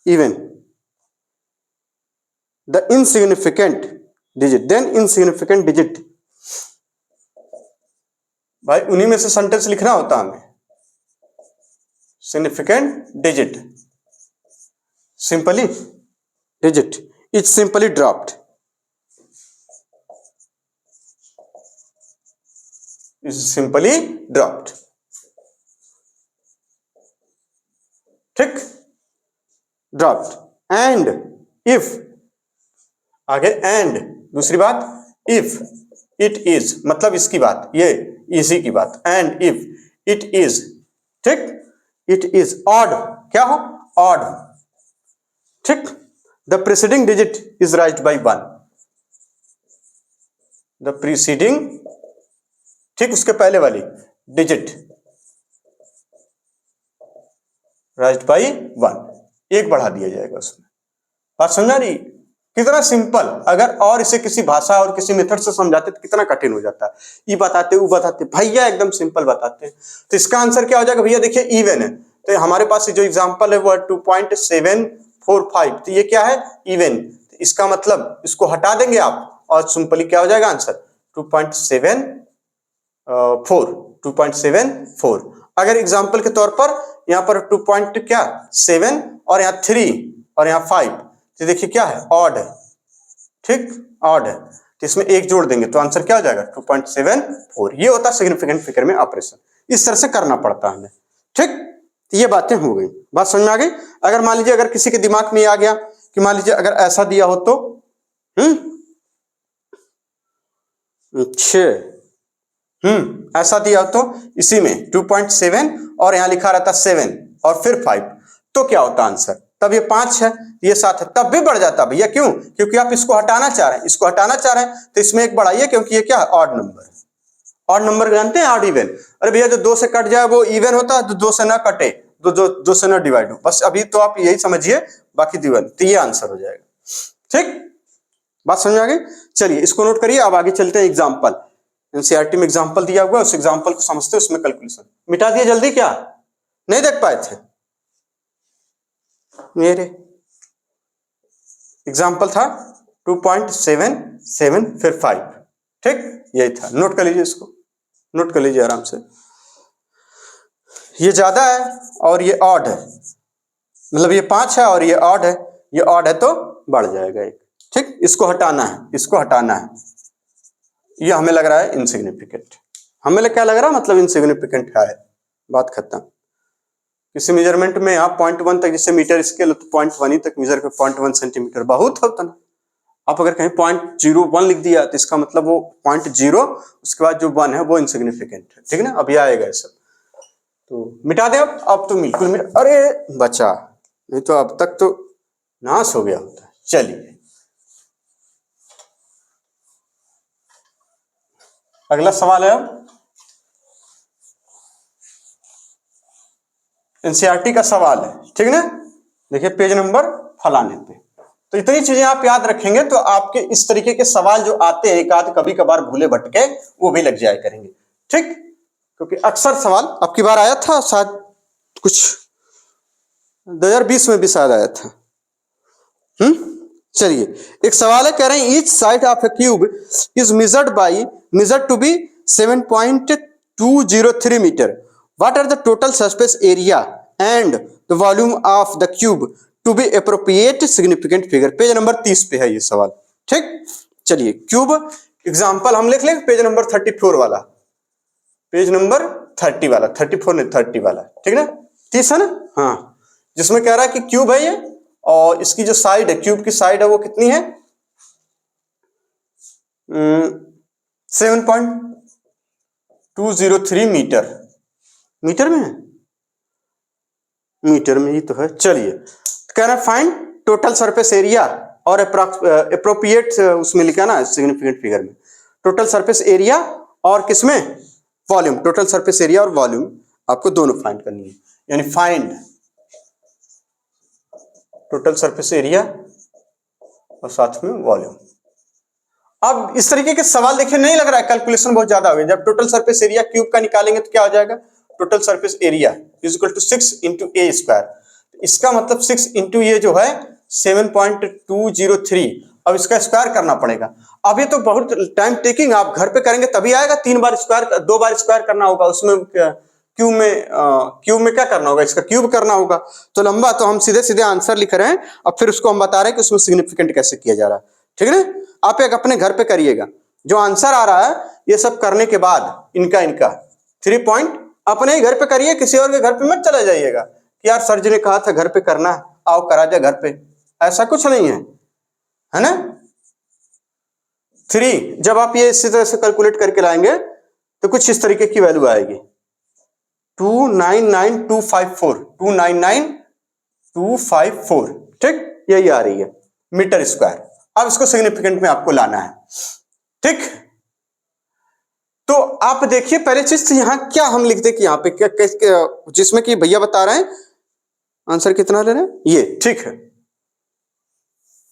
even the insignificant digit, then insignificant digit, भाई उन्हीं में से सेंटेंस लिखना होता हमें। Significant digit, simply digit is simply dropped, is simply dropped। ठीक, dropped। and if, आगे and, दूसरी बात if it is, मतलब इसकी बात, ये इसी की बात, and if it is, ठीक, it is odd, क्या हो, odd, ठीक, the preceding digit is raised by 1, the preceding, ठीक, उसके पहले वाली डिजिट राइज्ड बाय 1, 1 बढ़ा दिया जाएगा उसमें। बात समझा रही, कितना सिंपल। अगर और इसे किसी भाषा और किसी मेथड से समझाते तो कितना कठिन हो जाता है, ये बताते वो बताते, भैया एकदम सिंपल बताते हैं। तो इसका आंसर क्या हो जाएगा भैया, देखिए इवन है, तो हमारे पास जो एग्जांपल है वो 2.745, तो ये क्या है, इवन। तो इसका मतलब इसको हटा देंगे आप और सिंपली क्या हो जाएगा आंसर 2.74। अगर एग्जांपल के तौर पर यहाँ पर 2.7 और यहाँ 3 और यहाँ 5, तो देखिए क्या है, ऑड है, ठीक, ऑड है, तो इसमें 1 जोड़ देंगे तो आंसर क्या हो जाएगा 2.74। ये होता है सिग्निफिकेंट फिगर में ऑपरेशन, इस तरह से करना पड़ता है हमें। ठीक, तो ये बातें हो गई, बात समझ में आ गई। अगर मान लीजिए अगर किसी के दिमाग में आ गया कि मान लीजिए अगर ऐसा दिया हो तो ऐसा दिया हो तो इसी में 2.7 और यहां लिखा रहता 7 और फिर 5, तो क्या होता आंसर, तब ये 5 है, ये 7 है, तब भी बढ़ जाता भैया, क्यों, क्योंकि आप इसको हटाना चाह रहे हैं, इसको हटाना चाह रहे हैं तो इसमें 1 बढ़ाइए, क्योंकि ये क्या है, ऑड नंबर है। ऑड नंबर जानते हैं, ऑड इवन। अरे भैया जो 2 से कट जाए वो इवन होता है, तो 2 से ना कटे, दो से ना डिवाइड हो, बस अभी तो आप यही समझिए, बाकी दिवाली, तो ये आंसर हो जाएगा। ठीक, बात समझ में आ गई। चलिए इसको नोट करिए, अब आगे चलते हैं। एग्जाम्पल, एनसीईआरटी में एग्जाम्पल दिया हुआ है, उस एग्जाम्पल को समझते हैं, उसमें कैलकुलेशन मिटा दिए जल्दी, क्या नहीं देख पाए थे, मेरे एग्जाम्पल था 2.77 फिर 5, ठीक, यही था। नोट कर लीजिए, इसको नोट कर लीजिए आराम से। ये ज्यादा है और ये ऑड है, मतलब ये 5 है और ये ऑड है, ये ऑड है तो बढ़ जाएगा एक। ठीक, इसको हटाना है, इसको हटाना है, ये हमें लग रहा है इनसिग्निफिकेंट। हमें क्या लग रहा है, मतलब इनसिग्निफिकेंट है, बात खत्म। किसी मेजरमेंट में आप 0.1 तक, जैसे मीटर स्केल तो 0.1 ही तक मेजर कर, 0.1 सेंटीमीटर बहुत होता ना। आप अगर कहीं 0.01 लिख दिया तो इसका मतलब वो 0.0 उसके बाद जो 1 है वो इनसिग्निफिकेंट है। ठीक है ना, अभी आएगा ये सब, तो मिटा दे अब तो बिल्कुल मिटा, अरे बचा, नहीं तो अब तक तो नाश हो गया होता। चलिए अगला सवाल है, अब एनसीईआरटी का सवाल है। ठीक ना, देखिए पेज नंबर फलाने पे। तो इतनी चीजें आप याद रखेंगे तो आपके इस तरीके के सवाल जो आते हैं एक आध कभी कभार भूले भटके वो भी लग जाया करेंगे। ठीक, क्योंकि अक्सर सवाल अब की बार आया था, शायद कुछ 2020 में भी शायद आया था। चलिए एक सवाल है, कह रहे हैं each side of a cube is measured to be 7.203 metre. What are the total surface area and the volume of the cube to be appropriate significant figure. Page number 30 पे है ये सवाल। ठीक, चलिए क्यूब एग्जांपल हम लिख लेंगे, page number 34 वाला, पेज नंबर 30 वाला, 34 नहीं 30 वाला। ठीक ना, 30 है ना, हाँ, जिसमें कह रहा है कि क्यूब है ये और इसकी जो साइड है, क्यूब की साइड है वो कितनी है, 7.203 मीटर। मीटर में है, मीटर में ही तो है। चलिए कह रहा है फाइंड टोटल सरफेस एरिया और एप्रोप्रिएट उसमें लिखा ना सिग्निफिकेंट फिगर में, टोटल सरफेस एरिया और किसमें वॉल्यूम, टोटल सरफेस एरिया और वॉल्यूम आपको दोनों फाइंड करनी है, यानी फाइंड टोटल सरफेस एरिया और साथ में वॉल्यूम। अब इस तरीके के सवाल देखिए नहीं लग रहा है कैलकुलेशन बहुत ज्यादा हो गया। जब टोटल सरफेस एरिया क्यूब का निकालेंगे तो क्या हो जाएगा, total surface area is equal to 6 into a square. इसका मतलब 6 इंटू ये जो है 7.203, अब इसका स्क्वायर करना पड़ेगा। अब ये तो बहुत टाइम टेकिंग, आप घर पे करेंगे तभी आएगा, 3 बार स्क्वायर 2 बार स्क्वायर करना होगा, उसमें क्यूब में क्या करना होगा, इसका क्यूब करना होगा तो लंबा, तो हम सीधे सीधे आंसर लिख रहे हैं। अब फिर उसको हम बता रहे हैं कि उसमें सिग्निफिकेंट कैसे किया जा रहा है। ठीक है ना, आप एक अपने घर पे करिएगा, जो आंसर आ रहा है ये सब करने के बाद इनका 3 पॉइंट अपने ही घर पे करिए, किसी और के घर पे मत चला जाइएगा कि यार सर जी ने कहा था घर पे करना, आओ करा जा घर पे, ऐसा कुछ नहीं है ना। 3 जब आप ये इसी तरह से कैलकुलेट करके लाएंगे तो कुछ इस तरीके की वैल्यू आएगी, 299,254। ठीक, यही आ रही है मीटर स्क्वायर। अब इसको सिग्निफिकेंट में आपको लाना है। ठीक, तो आप देखिए पहले चीज यहां क्या हम लिख दे कि यहाँ पे क्या, जिसमें कि भैया बता रहे हैं आंसर कितना ले रहे हैं ये। ठीक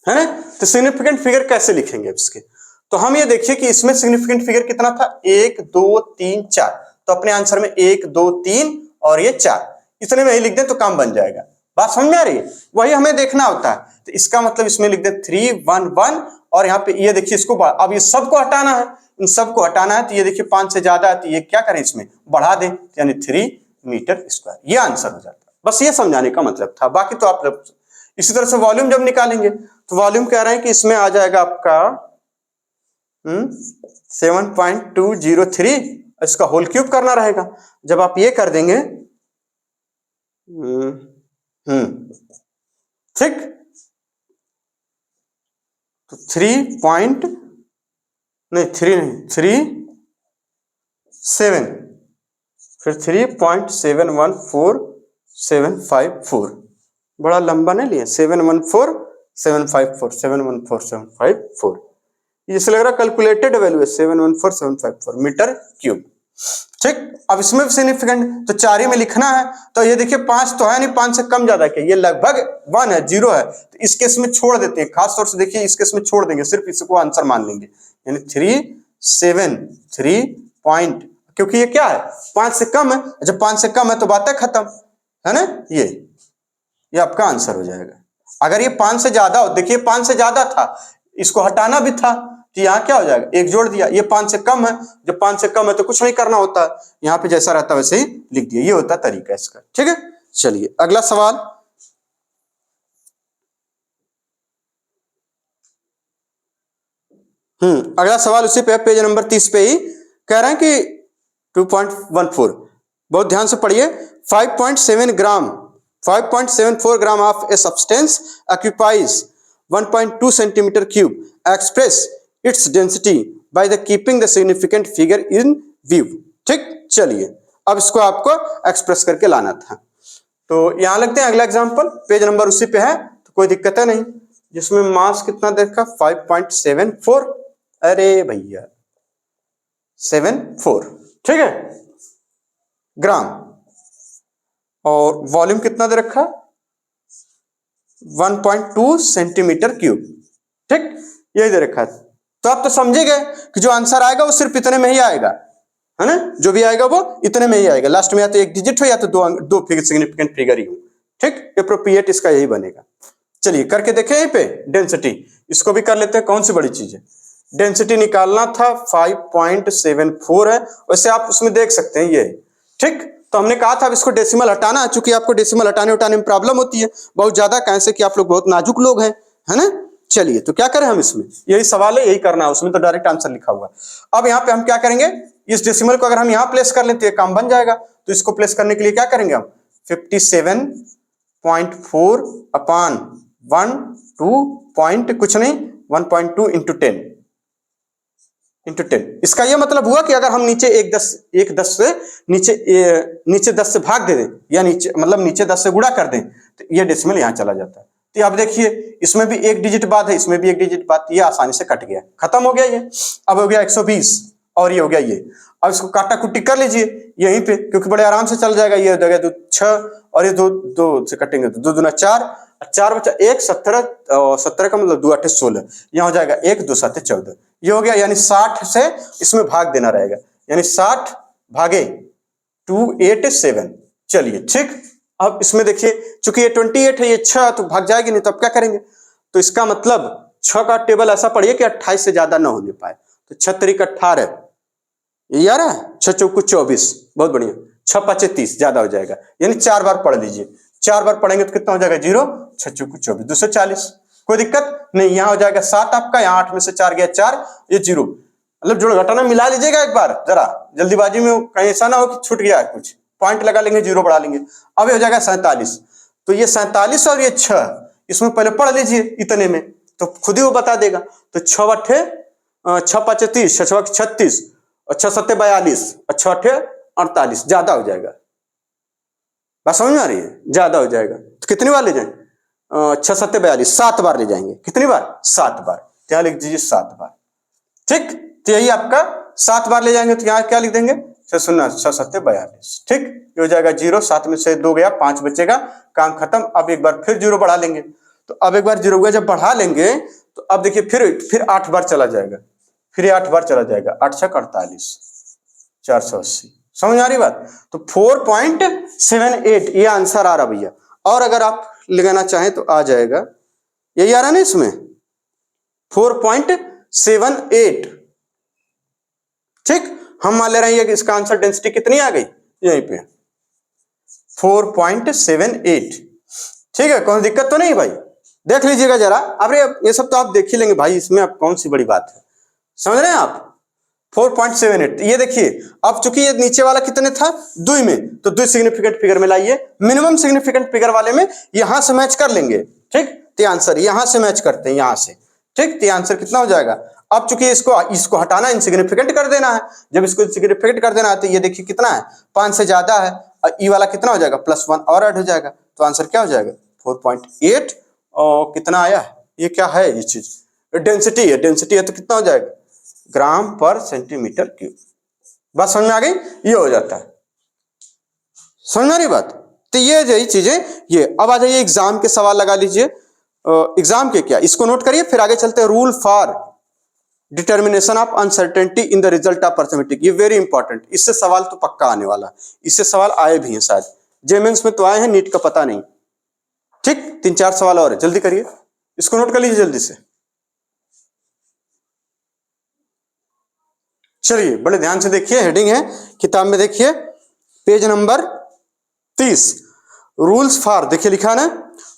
है ना, तो सिग्निफिकेंट फिगर कैसे लिखेंगे इसके, तो हम ये देखिए कि इसमें सिग्निफिकेंट फिगर कितना था, 1 2 3 4, तो अपने आंसर में 1 2 3 और ये 4, इतने में ही लिख दें तो काम बन जाएगा। बात समझ में आ रही है, वही हमें देखना होता है। तो इसका मतलब इसमें लिख दें 3 1 1 और यहाँ पे ये देखिए इसको, अब ये सबको हटाना है, इन सबको हटाना है, तो ये देखिए 5 से ज्यादा है तो ये क्या करें इसमें बढ़ा दें, यानी 3 मीटर स्क्वायर, ये आंसर हो जाता है। बस ये समझाने का मतलब था, बाकी तो आप इसी तरह से वॉल्यूम जब निकालेंगे तो वॉल्यूम कह रहे हैं कि इसमें आ जाएगा आपका 7.203, इसका होल क्यूब करना रहेगा। जब आप ये कर देंगे ठीक, तो 3.7 फिर 3.714754, बड़ा लंबा नहीं लिया, 714,754 जैसे लग रहा कैलकुलेटेड वैल्यू है 714,754 मीटर क्यूब। ठीक, अब इसमें भी सिग्निफिकेंट तो 4 ही में लिखना है, तो ये देखिए 5 तो है नहीं, 5 से कम ज्यादा क्या, ये लगभग 1 है, 0 है, तो इस केस में छोड़ देते हैं, खास तौर से देखिए इस केस में छोड़ देंगे, सिर्फ इसको आंसर मान लेंगे, यानी 373 पॉइंट, क्योंकि ये क्या है 5 से कम है, जब 5 से कम है तो बातें खत्म है ना, ये आपका आंसर हो जाएगा। अगर ये 5 से ज्यादा हो, देखिए 5 से ज्यादा था, इसको हटाना भी था, तो यहाँ क्या हो जाएगा 1 जोड़ दिया, ये 5 से कम है, जब 5 से कम है तो कुछ नहीं करना होता, यहाँ पे जैसा रहता वैसे ही लिख दिया, ये होता तरीका इसका। ठीक है, चलिए अगला सवाल, अगला सवाल उसी पे, पेज नंबर 30 पे ही कह रहे हैं कि 2.14, बहुत ध्यान से पढ़िए। 5.74 gram of a substance occupies 1.2 centimetre cube, express its density by the keeping the significant figure in view. ठीक, चलिए अब इसको आपको एक्सप्रेस करके लाना था। तो यहां लगते हैं अगला एग्जांपल, पेज नंबर उसी पे है तो कोई दिक्कत है नहीं, जिसमें मास कितना देखा 5.74, अरे भैया 74, ठीक है, ग्राम, और वॉल्यूम कितना दे रखा 1.2 सेंटीमीटर क्यूब। ठीक, यही दे रखा है। तो आप तो समझे गए कि जो आंसर आएगा वो सिर्फ इतने में ही आएगा, है ना, जो भी आएगा वो इतने में ही आएगा। लास्ट में या तो एक डिजिट हो या तो दो फिगर सिग्निफिकेंट फिगर ही हो। ठीक, एप्रोप्रिएट इसका यही बनेगा। चलिए करके देखें यहीं पे डेंसिटी, इसको भी कर लेते हैं, कौन सी बड़ी चीज है। डेंसिटी निकालना था 5.74 है, वैसे आप उसमें देख सकते हैं ये। ठीक, तो हमने कहा था अब इसको डेसिमल हटाना है, चूंकि आपको डेसिमल हटाने में प्रॉब्लम होती है बहुत ज्यादा, कैसे कि आप लोग बहुत नाजुक लोग हैं, है ना। चलिए तो क्या करें हम, इसमें यही सवाल है, यही करना है, उसमें तो डायरेक्ट आंसर लिखा हुआ है। अब यहाँ पे हम क्या करेंगे, इस डेसिमल को अगर हम यहाँ प्लेस कर लेते हैं काम बन जाएगा। तो इसको प्लेस करने के लिए क्या करेंगे हम, 57.4 अपान 1 2 पॉइंट कुछ नहीं 1.2 इंटू 10। इसका यह मतलब हुआ कि अगर हम नीचे एक 10 से नीचे 10 से भाग दे दें, या नीचे मतलब नीचे 10 से गुणा कर दें, तो ये डेसिमल यहाँ चला जाता है। तो अब देखिए इसमें भी एक डिजिट बाद है, इसमें भी एक डिजिट बाद, ये आसानी से कट गया, खत्म हो गया ये। अब हो गया 120 और ये हो गया ये। अब इसको काटा कुटी कर लीजिए यहीं पे, क्योंकि बड़े आराम से चल जाएगा। ये हो जाएगा 6 और ये 2 से कटेंगे तो 2 दूना 4, 4 बचा 1, 17 का मतलब 2 8 16, यहाँ हो जाएगा 1 2 7 14, ये हो गया। यानी 60 से इसमें भाग देना रहेगा, यानी 60 भागे 287। चलिए ठीक, अब इसमें देखिए चूंकि ये 28 है, ये 6 तो भाग जाएगी नहीं, तो अब क्या करेंगे, तो इसका मतलब 6 का टेबल ऐसा पढ़िए कि 28 से ज्यादा ना होने पाए। तो 6 3 18, ये आ रहा है 6 चौको 24, बहुत बढ़िया, 6 5 30 ज्यादा हो जाएगा, यानी 4 बार पढ़ लीजिए। 4 बार पढ़ेंगे तो कितना हो जाएगा 0, 6 चौको 24 240, कोई दिक्कत नहीं। यहाँ हो जाएगा 7 आपका, यहाँ 8 में से 4 गया 4, ये 0, मतलब जोड़ घटाना मिला लीजिएगा एक बार, जरा जल्दीबाजी में कहीं ऐसा ना हो कि छूट गया है कुछ, पॉइंट लगा लेंगे 0 बढ़ा लेंगे। अब ये हो जाएगा 47, तो ये 47 और ये 6 इसमें पहले पढ़ लीजिए इतने में, तो खुद ही वो बता देगा। तो 6 8 6 5 30, 6 6 36, और 6 7 42, और 6 8 48, ज्यादा हो जाएगा। बात समझ में आ रही है, ज्यादा हो जाएगा। तो कितनी बार ले जाएं, 6 7 42, 7 बार ले जाएंगे। कितनी बार, 7 बार, यहाँ लिख दीजिए 7 बार। ठीक, तो यही आपका 7 बार ले जाएंगे, तो यहाँ क्या लिख देंगे 6 7 42। ठीक, ये हो जाएगा 0, 7 में से 2 गया 5 बचेगा, काम खत्म। अब एक बार फिर 0 बढ़ा लेंगे, तो अब एक बार 0 हुआ जब बढ़ा लेंगे, तो अब देखिए फिर 8 बार चला जाएगा, फिर 8 बार चला जाएगा, 8 6 48, 480। समझ आ रही बात। तो 4.78 ये आंसर आ रहा भैया। और अगर आप लगाना चाहें तो आ जाएगा, यही आ रहा ना इसमें 4.78। ठीक, हम मान ले रहे हैं कि इसका आंसर डेंसिटी कितनी आ गई, यहीं पे 4.78। ठीक है, कौन दिक्कत तो नहीं भाई, देख लीजिएगा जरा। अरे ये सब तो आप देख ही लेंगे भाई, इसमें अब कौन सी बड़ी बात है, समझ रहे हैं आप। 4.78 ये देखिए, अब चूंकि ये नीचे वाला कितने था 2 में, तो 2 सिग्निफिकेंट फिगर में लाइए, मिनिमम सिग्निफिकेंट फिगर वाले में यहां से मैच कर लेंगे। ठीक, तो आंसर यहां से मैच करते हैं, यहां से। ठीक, तो आंसर कितना हो जाएगा। अब चूंकि इसको हटाना इनसिग्निफिकेंट कर देना है, जब इसको इनसिग्निफिकेंट कर देना है तो ये देखिए कितना है 5 से ज्यादा है, और ई वाला कितना हो जाएगा +1 और ऐड हो जाएगा, तो आंसर क्या हो जाएगा 4.8। और कितना आया, ये क्या है, ये चीज डेंसिटी है, डेंसिटी है तो कितना हो जाएगा ग्राम पर सेंटीमीटर क्यूब। बात समझ में आ गई, ये हो जाता है, समझ में आ रही बात। तो ये यही चीजें ये। अब आ जाइए एग्जाम के सवाल लगा लीजिए, एग्जाम के क्या, इसको नोट करिए, फिर आगे चलते हैं। Rule for determination of uncertainty in the result of arithmetic, ये वेरी इंपॉर्टेंट, इससे सवाल तो पक्का आने वाला, इससे सवाल आए भी हैं शायद, जेमेंस में तो आए हैं, नीट का पता नहीं। ठीक, 3 4 सवाल और है, जल्दी करिए, इसको नोट कर लीजिए जल्दी से। चलिए बड़े ध्यान से देखिए, हेडिंग है किताब में, देखिए पेज नंबर 30, रूल्स फॉर, देखिए लिखा ना,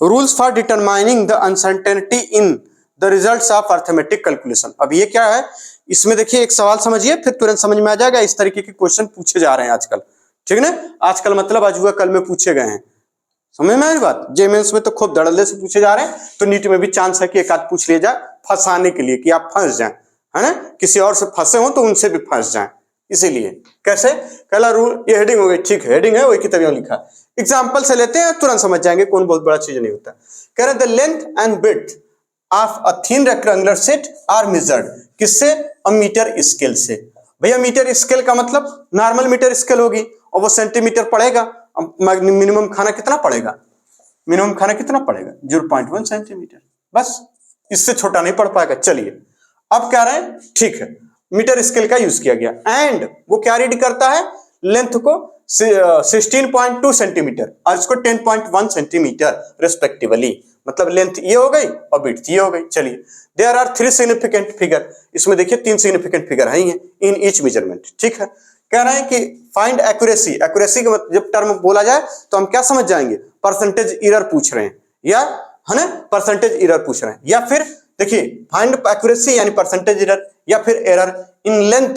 rules for determining the uncertainty in the results of arithmetic calculation. अब ये क्या है, इसमें देखिए एक सवाल समझिए फिर तुरंत समझ में आ जाएगा। इस तरीके के क्वेश्चन पूछे जा रहे हैं आजकल, ठीक है ना। आजकल मतलब आज हुआ कल में पूछे गए हैं, समझ में आई बात। जे मेंस में तो खूब धड़ल्ले से पूछे जा रहे हैं, तो नीट में भी चांस है कि एक आध पूछ लिया जाए फंसाने के लिए, कि आप फंस जाएं, है ना, किसी और से फंसे हो तो उनसे भी फंस जाएं। इसीलिए कैसे, पहला रूल, ये हेडिंग हो गई, ठीक है, हेडिंग है वही की तरह लिखा। एग्जाम्पल से लेते हैं, तुरंत समझ जाएंगे, कौन बहुत बड़ा चीज नहीं होता। कह रहे the length and width of a thin rectangular sheet are measured, किससे, अ मीटर स्केल से। भैया मीटर स्केल का मतलब नॉर्मल मीटर स्केल होगी और वो सेंटीमीटर पड़ेगा। मिनिमम खाना कितना पड़ेगा, मिनिमम खाना कितना पड़ेगा 0.1 सेंटीमीटर, बस, इससे छोटा नहीं पड़ पाएगा। चलिए अब क्या रहे हैं, ठीक है, मीटर स्केल का यूज किया गया। एंड वो क्या रीड करता है, लेंथ को 16.2 सेंटीमीटर और इसको 10.1 सेंटीमीटर रेस्पेक्टिवली, मतलब लेंथ ये हो गई और विड्थ ये हो गई। चलिए देयर आर 3 सिग्निफिकेंट फिगर, इसमें देखिए 3 सिग्निफिकेंट फिगर है इन ईच मेजरमेंट, ठीक है। कह रहे हैं कि फाइंड एक्यूरेसी, एक्यूरेसी का मतलब जब टर्म बोला जाए तो हम क्या समझ जाएंगे, परसेंटेज एरर पूछ रहे हैं, या है ना, परसेंटेज एरर पूछ रहे हैं, या फिर देखिए फाइंड एक्यूरेसी यानी परसेंटेज एरर, या फिर एरर इन लेंथ,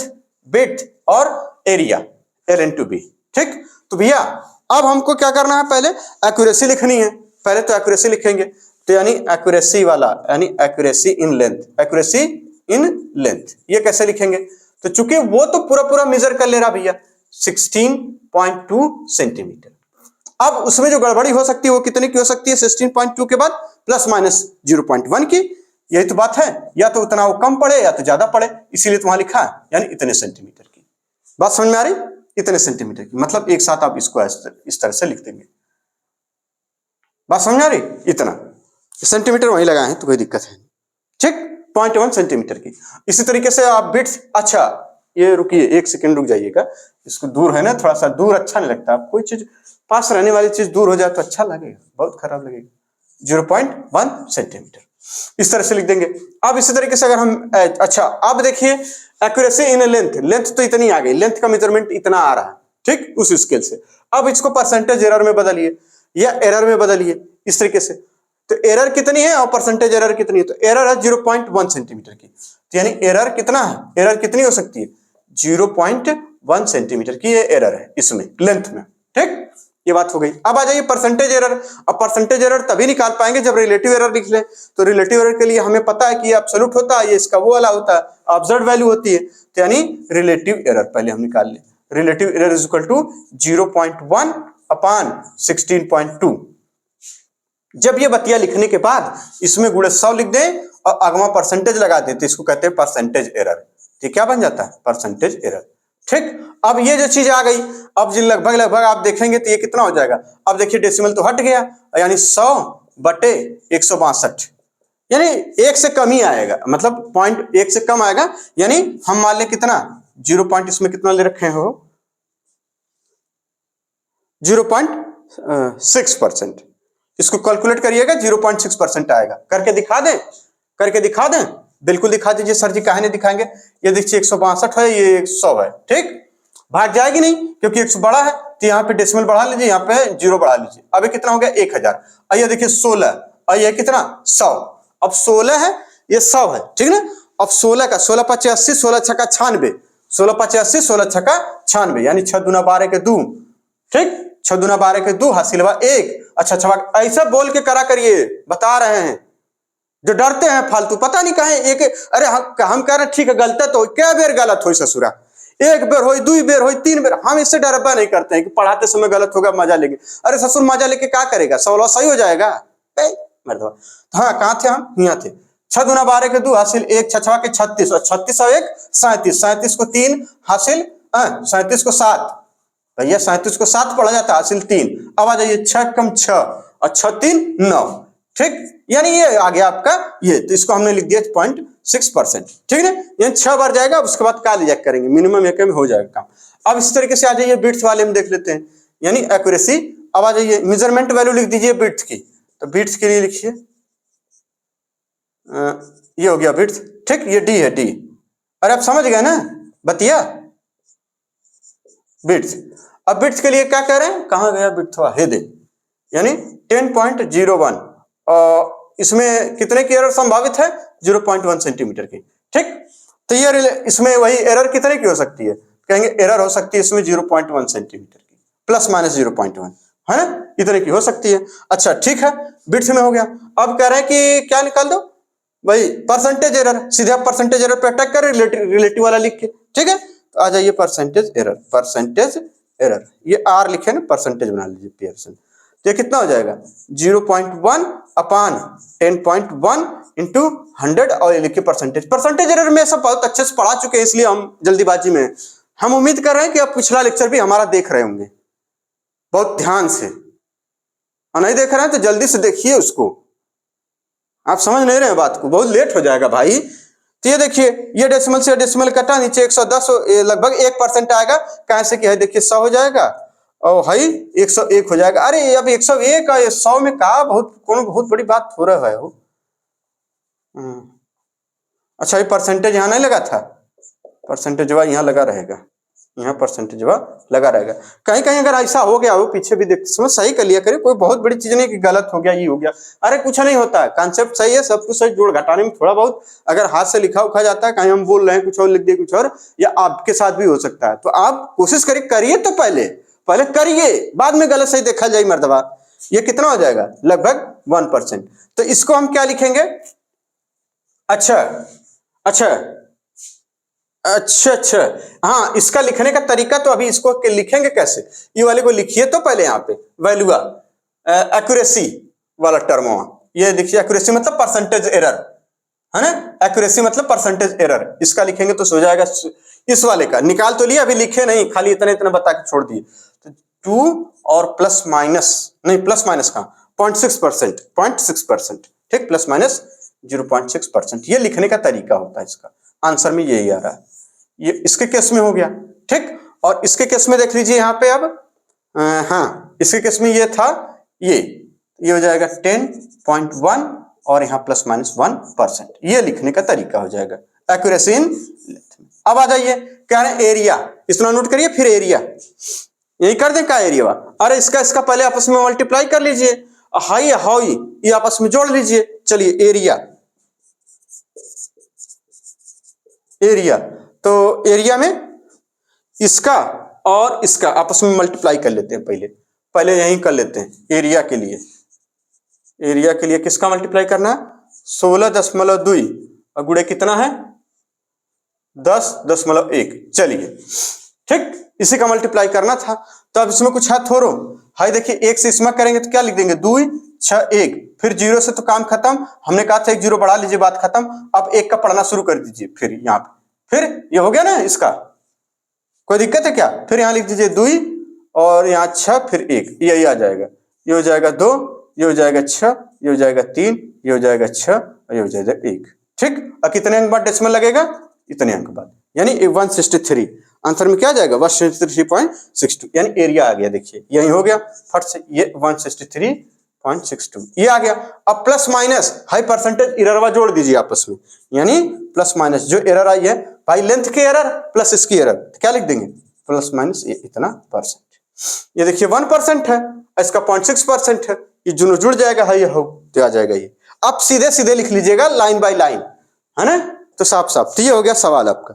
विड्थ और एरिया, L/B, ठीक। तो भैया अब हमको क्या करना है, पहले एक्यूरेसी लिखनी है, पहले तो एक्यूरेसी लिखेंगे, तो यानी एक्यूरेसी वाला, यानी accuracy in length, accuracy in length, ये कैसे लिखेंगे, तो चूंकि वो तो पूरा पूरा मेजर कर ले रहा भैया 16.2 सेंटीमीटर। अब उसमें जो गड़बड़ी हो सकती है वो कितने की हो सकती है, 16.2 के बाद प्लस माइनस 0.1 की, यही तो बात है, या तो उतना वो कम पड़े या तो ज्यादा पड़े, इसीलिए तो वहां लिखा है, यानी इतने सेंटीमीटर की। बात समझ में आ रही, इतने सेंटीमीटर की, मतलब एक साथ आप इसको इस तरह से लिख देंगे। बात समझ आ रही, इतना सेंटीमीटर वहीं लगाए हैं तो कोई दिक्कत है, ठीक, 0.1 सेंटीमीटर की। इसी तरीके से आप विड्थ, अच्छा ये रुकिए, एक सेकंड रुक जाइएगा, इसको दूर है ना, थोड़ा सा दूर अच्छा नहीं लगता, कोई चीज पास रहने वाली चीज दूर हो जाए तो अच्छा लगेगा, बहुत खराब लगेगा। 0.1 सेंटीमीटर इस तरह से लिख देंगे। अब इसी तरीके से अगर हम, अच्छा अब देखिए एक्यूरेसी इन लेंथ, लेंथ तो इतनी आ गई, लेंथ का मेजरमेंट इतना आ रहा है, ठीक, उस स्केल से। अब इसको परसेंटेज एरर में बदलिए या एरर में बदलिए इस तरीके से, तो एरर कितनी है और परसेंटेज एरर कितनी है, तो एरर है 0.1 सेंटीमीटर की, तो यानी एरर कितना है, एरर कितनी हो सकती है, 0.1 सेंटीमीटर की ये एरर है इसमें लेंथ में, ठीक, ये बात हो गई। अब आ जाइए परसेंटेज एरर। अब परसेंटेज एरर तभी निकाल पाएंगे जब रिलेटिव एरर लिख लें, तो रिलेटिव एरर के लिए हमें पता है कि ये एब्सोल्यूट होता है, ये इसका वो वाला होता है, ऑब्जर्व्ड वैल्यू होती है, तो यानी रिलेटिव एरर पहले हम निकाल लें, relative error is equal to 0.1 upon 16.2। जब ये बतिया लिखने के बाद इसमें गुणे 100 लिख दें और अगवा परसेंटेज लगा देते, इसको कहते हैं परसेंटेज एरर, ठीक, क्या बन जाता है, परसेंटेज एरर, ठीक। अब ये जो चीज आ गई, अब जो लगभग लगभग आप देखेंगे तो ये कितना हो जाएगा, अब देखिए डेसिमल तो हट गया, यानी 100/162, यानी 1 से कम ही आएगा, मतलब 0.1 से कम आएगा, यानी हम मान लें कितना 0. इसमें कितना ले रखे हो 0.6%, इसको कैलकुलेट करिएगा 0.6% आएगा। करके दिखा दें, करके दिखा दें, बिल्कुल दिखा दीजिए सर जी, काहे नहीं दिखाएंगे। ये देखिए 162 है, ये 100 है, ठीक, भाग जाएगी नहीं क्योंकि 100 बड़ा है, तो यहाँ पे डेसिमल बढ़ा लीजिए, यहाँ पे 0 बढ़ा लीजिए। अब ये कितना हो गया 1000, और ये देखिए 16, और ये कितना 100, अब 16 है ये 100 है, ठीक ना। अब 16 का 16 × 85, 16 × 6 = 96, 16 × 85, 16 × 6 = 96, यानी 6 दूना 12 के 2, ठीक, 6 दूना 12 के 2 हासिलवा 1। अच्छा अच्छा, ऐसा बोल के करा करिए, बता रहे हैं, जो डरते हैं फालतू, पता नहीं कहे एक, अरे हम कह रहे हैं ठीक है, गलत तो क्या बेर गलत हो ससुरा, 1 बेर हो, 2 बेर हो, 3 बेर, हम इससे डरबा नहीं करते हैं कि पढ़ाते समय गलत होगा मजा लेंगे। अरे ससुर मजा लेके क्या करेगा, सवाल सही हो जाएगा मर्दवा। हाँ कहाँ थे हम, यहाँ थे। 6 दूना 12 के 2 हासिल 1, 6 के 36, और 36 और 1 37, 37 को 3 हासिल 37 को 7, भैया 37 को 7 पढ़ा जाता है, हासिल 3। अब आ जाइए 6 × 6 और 6 × 3 = 9, ठीक, यानी ये आ गया आपका ये, तो इसको हमने लिख दिया 0.6%, ठीक है, यानी 6 बार जाएगा। अब उसके बाद क्या रिजेक्ट करेंगे, मिनिमम एक में हो जाएगा काम। अब इस तरीके से आ जाइए बिट्स वाले में देख लेते हैं, यानी एक्यूरेसी। अब आ जाइए मेजरमेंट वैल्यू लिख दीजिए बिट्स की, तो बिट्स के लिए लिखिए, ये हो गया बिट्स, ठीक, ये डी है, डी। अरे आप समझ गए ना बतिया, बिट्स। अब बिट्स के लिए क्या कह रहे हैं, कहां गया बिट्स, हे दे, यानी 10.01, और इसमें कितने की एरर संभावित है, 0.1 सेंटीमीटर की। ठीक, तो ये इसमें वही एरर कितने की हो सकती है, कहेंगे एरर हो सकती है इसमें 0.1 सेंटीमीटर की, प्लस माइनस 0.1, है ना, इतने की हो सकती है। अच्छा ठीक है, बिट्स में हो गया। अब कह रहे हैं कि क्या निकाल दो भाई, परसेंटेज एरर। सीधे आप परसेंटेज एरर पे अटैक कर रिलेटिव वाला लिख के। ठीक है, तो आ जाइए परसेंटेज एरर, परसेंटेज एरर, ये आर लिखे ना, परसेंटेज बना लीजिए पियर्सन। तो ये कितना हो जाएगा 0.1 अपान 10.1 इंटू 100 और ये लिखिए परसेंटेज। परसेंटेज एरर में सब बहुत अच्छे से पढ़ा चुके हैं, इसलिए हम जल्दीबाजी में हम उम्मीद कर रहे हैं कि आप पिछला लेक्चर भी हमारा देख रहे होंगे बहुत ध्यान से, और नहीं देख रहे हैं तो जल्दी से देखिए उसको। आप समझ नहीं रहे हैं बात को, बहुत लेट हो जाएगा भाई। तो ये देखिए, ये डेसिमल से डेसिमल कटा, नीचे 110 लगभग 1% आएगा, कैसे कि है देखिए 100 हो जाएगा और हाई 101 हो जाएगा। अरे अब 101 और 100 में का बहुत बड़ी बात हो रहा है वो। अच्छा, ये परसेंटेज यहाँ नहीं लगा था, परसेंटेज यहाँ लगा रहेगा, यहाँ परसेंटेज लगा रहेगा। कहीं कहीं अगर ऐसा हो गया हो, पीछे भी देख समझ सही कर लिया करे, कोई बहुत बड़ी चीज नहीं कि गलत हो गया ये हो गया। अरे कुछ नहीं होता, कॉन्सेप्ट सही है, सब कुछ सही, जोड़ घटाने में थोड़ा बहुत अगर हाथ से लिखा उखा जाता है, कहीं हम बोल रहे हैं कुछ और लिख दिए कुछ और, या आपके साथ भी हो सकता है। तो आप कोशिश करिए तो पहले करिए, बाद में गलत सही देखा जाए मर्दबा। ये कितना हो जाएगा लगभग 1%। तो इसको हम क्या लिखेंगे, अच्छा अच्छा अच्छा अच्छा, हाँ इसका लिखने का तरीका तो अभी इसको लिखेंगे कैसे, ये वाले को लिखिए तो पहले यहाँ पे वैल्यू एक्यूरेसी वाला टर्म, ये देखिए एक्यूरेसी मतलब परसेंटेज एरर, है ना, एक्यूरेसी मतलब परसेंटेज एरर। इसका लिखेंगे तो हो जाएगा, इस वाले का निकाल तो लिया, अभी लिखे नहीं, खाली इतना इतना बता के छोड़ दिए। तो 2 और प्लस माइनस नहीं, प्लस माइनस का 0.6%, ठीक, प्लस माइनस 0.6%, ये लिखने का तरीका होता है इसका। आंसर में यही आ रहा है, ये इसके केस में हो गया। ठीक, और इसके केस में देख लीजिए यहाँ पे अब, हाँ इसके केस में ये था, ये हो जाएगा 10.1 और यहाँ प्लस माइनस 1%, ये लिखने का तरीका हो जाएगा एक्यूरेसी इन। अब आ जाइए, क्या है एरिया, इतना नोट करिए, फिर एरिया यही कर दें, क्या एरिया, अरे इसका पहले आपस में मल्टीप्लाई कर लीजिए, हाई हाई ये आपस में जोड़ लीजिए। चलिए एरिया, तो एरिया में इसका और इसका आपस में मल्टीप्लाई कर लेते हैं, पहले यही कर लेते हैं। एरिया के लिए किसका मल्टीप्लाई करना है, 16.2 और गुणे कितना है 10.1। चलिए ठीक, इसी का मल्टीप्लाई करना था, तो अब इसमें कुछ है थोड़ो, हाई देखिए 1 से इसमें करेंगे तो क्या लिख देंगे 2 6 1, फिर 0 से तो काम खत्म, हमने कहा था 1 0 बढ़ा लीजिए, बात खत्म। अब 1 का पढ़ना शुरू कर दीजिए, फिर यहाँ पे फिर ये हो गया ना, इसका कोई दिक्कत है क्या, फिर यहाँ लिख दीजिए 2 और यहाँ 6 फिर 1, यही आ जाएगा, ये हो जाएगा 2, ये हो जाएगा 6, ये हो जाएगा 3, ये हो जाएगा 6 और ये हो जाएगा 1। ठीक, और कितने अंक बाद डेसिमल लगेगा, इतने अंक बाद, यानी 163। आंसर में क्या आ जाएगा 163.62, यानी एरिया आ गया। देखिए यही हो गया फट से, ये 163.62 ये आ गया। अब प्लस माइनस हाई परसेंटेज एररवा जोड़ दीजिए आपस में, यानी प्लस माइनस जो एरर आई है भाई, लेंथ की एरर प्लस इसकी एरर, तो क्या लिख देंगे प्लस माइनस ये इतना %। ये देखिए 1% है, इसका 0.6% है, ये दोनों जुड़ जाएगा, हाई हो तो आ जाएगा ये। अब सीधे सीधे लिख लीजिएगा लाइन बाय लाइन, है ना, तो साफ साफ। तो ये हो गया सवाल आपका।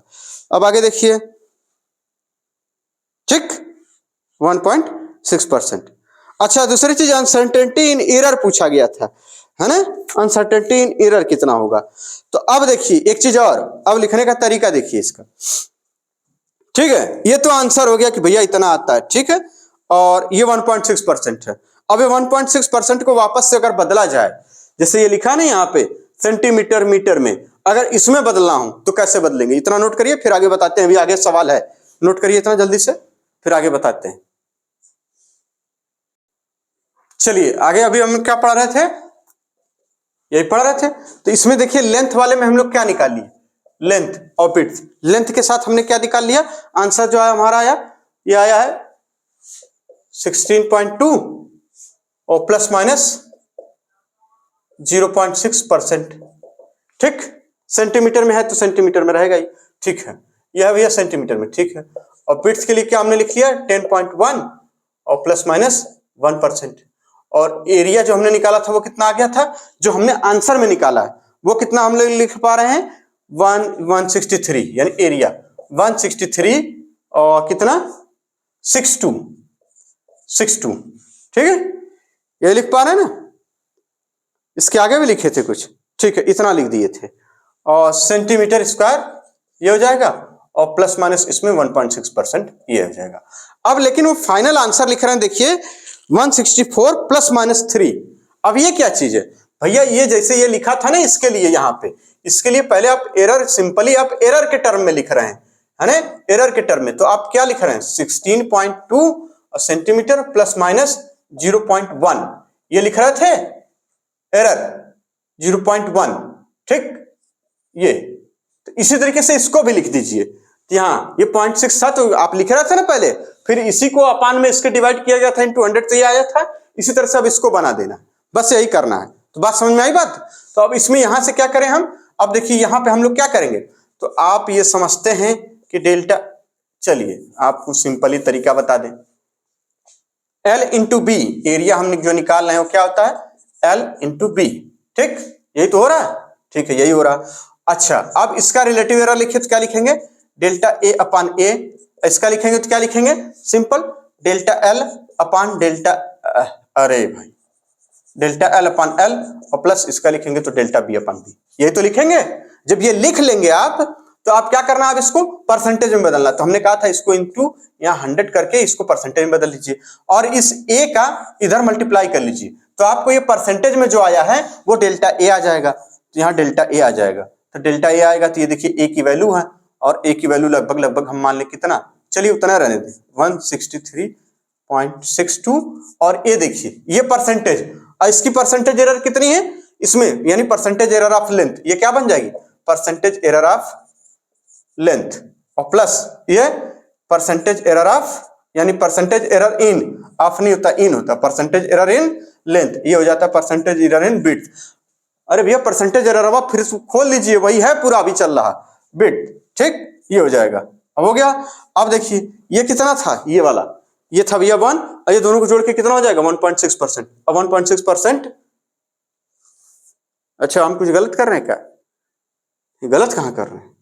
अब आगे देखिए, ठीक 1.6%। अच्छा, दूसरी चीज अनसर्टेनिटी इन एरर पूछा गया था, है ना, अनसर्टेनिटी इन एरर कितना होगा। तो अब देखिए एक चीज और, अब लिखने का तरीका देखिए इसका। ठीक है, ये तो आंसर हो गया कि भैया इतना आता है, ठीक है, और ये 1.6% है। अब ये 1.6% को वापस से अगर बदला जाए, जैसे ये लिखा नहीं यहाँ पे सेंटीमीटर मीटर में, अगर इसमें बदलना हो तो कैसे बदलेंगे, इतना नोट करिए, फिर आगे बताते हैं। अभी आगे सवाल है, नोट करिए इतना जल्दी से, फिर आगे बताते हैं। चलिए आगे, अभी हम क्या पढ़ रहे थे, यही पढ़ रहे थे। तो इसमें देखिए लेंथ वाले में हम लोग क्या निकाल लिए, लेंथ और विड्थ। लेंथ के साथ हमने क्या निकाल लिया, आंसर जो है हमारा आया, ये आया है 16.2 और प्लस माइनस 0.6%। ठीक, सेंटीमीटर में है तो सेंटीमीटर में रहेगा ही, ठीक है, यह भी है सेंटीमीटर में, ठीक है। और विड्थ के लिए क्या हमने लिख लिया 10.1 और प्लस माइनस 1%। और एरिया जो हमने निकाला था वो कितना आ गया था, जो हमने आंसर में निकाला है वो कितना हम लोग लिख पा रहे हैं 163 यानी एरिया 163 और कितना 62 ठीक है, ये लिख पा रहे हैं ना। इसके आगे भी लिखे थे कुछ, ठीक है, इतना लिख दिए थे। और सेंटीमीटर स्क्वायर ये हो जाएगा और प्लस माइनस इसमें 1.6% ये हो जाएगा। अब लेकिन वो फाइनल आंसर लिख रहे हैं, देखिए 164 प्लस माइनस 3। अब ये क्या चीज है भैया, ये जैसे ये लिखा था ना इसके लिए, यहाँ पे इसके लिए पहले आप एरर सिंपली आप एरर के टर्म में लिख रहे हैं, है ना, एरर के टर्म में। तो आप क्या लिख रहे हैं 16.2 सेंटीमीटर प्लस माइनस 0.1 ये लिख रहे थे एरर 0.1, ठीक। ये तो इसी तरीके से इसको भी लिख दीजिए। तो यहाँ ये 0.6 था तो आप लिख रहे थे ना पहले, फिर इसी को अपान में इसके डिवाइड किया गया था इनटू 100 तो ये आया था। इसी तरह से अब इसको बना देना, बस यही करना है। तो बात समझ में आई बात। तो अब इसमें यहां से क्या करें हम, अब देखिए यहां पे हम लोग क्या करेंगे, तो आप ये समझते हैं कि डेल्टा, चलिए आपको सिंपली तरीका बता दें। L इंटू बी एरिया हम जो निकाल रहे हैं वो क्या होता है L इंटू बी, ठीक, यही तो हो रहा है, ठीक है, यही हो रहा। अच्छा अब इसका रिलेटिव एरर लिखे तो क्या लिखेंगे डेल्टा ए अपान ए, इसका लिखेंगे तो क्या लिखेंगे सिंपल डेल्टा एल अपान डेल्टा, अरे भाई डेल्टा एल अपान एल और प्लस इसका लिखेंगे तो डेल्टा बी अपान बी, यही तो लिखेंगे। जब ये लिख लेंगे आप तो आप क्या करना, आप इसको परसेंटेज में बदलना। तो हमने कहा था इसको इंटू यहाँ 100 करके इसको परसेंटेज में बदल लीजिए और इस ए का इधर मल्टीप्लाई कर लीजिए, तो आपको ये परसेंटेज में जो आया है वो डेल्टा ए आ जाएगा। तो यहाँ डेल्टा ए आ जाएगा, तो डेल्टा ए आएगा तो ये देखिए ए की वैल्यू है और ए की वैल्यू लगभग हम मान लें कितना, चलिए उतना रहने दें 163.62 और ये देखिए ये परसेंटेज, इसकी परसेंटेज एरर कितनी है इसमें, यानी परसेंटेज एरर ऑफ लेंथ, ये क्या बन जाएगी परसेंटेज एरर ऑफ लेंथ और प्लस ये परसेंटेज एरर ऑफ, यानी परसेंटेज एरर इन, ऑफ नहीं होता इन होता, परसेंटेज एरर इन लेंथ, ये हो जाता है परसेंटेज एरर इन बिट। अरे भैया परसेंटेज एरर ऑफ फिर खोल लीजिए, वही है पूरा अभी चल रहा बिट, ठीक, ये हो जाएगा। अब हो गया। अब देखिए ये कितना था, ये वाला ये था भैया 1 और ये दोनों को जोड़ के कितना हो जाएगा 1.6%। अब 1.6%, अच्छा हम कुछ गलत कर रहे हैं क्या, ये गलत कहां कर रहे हैं,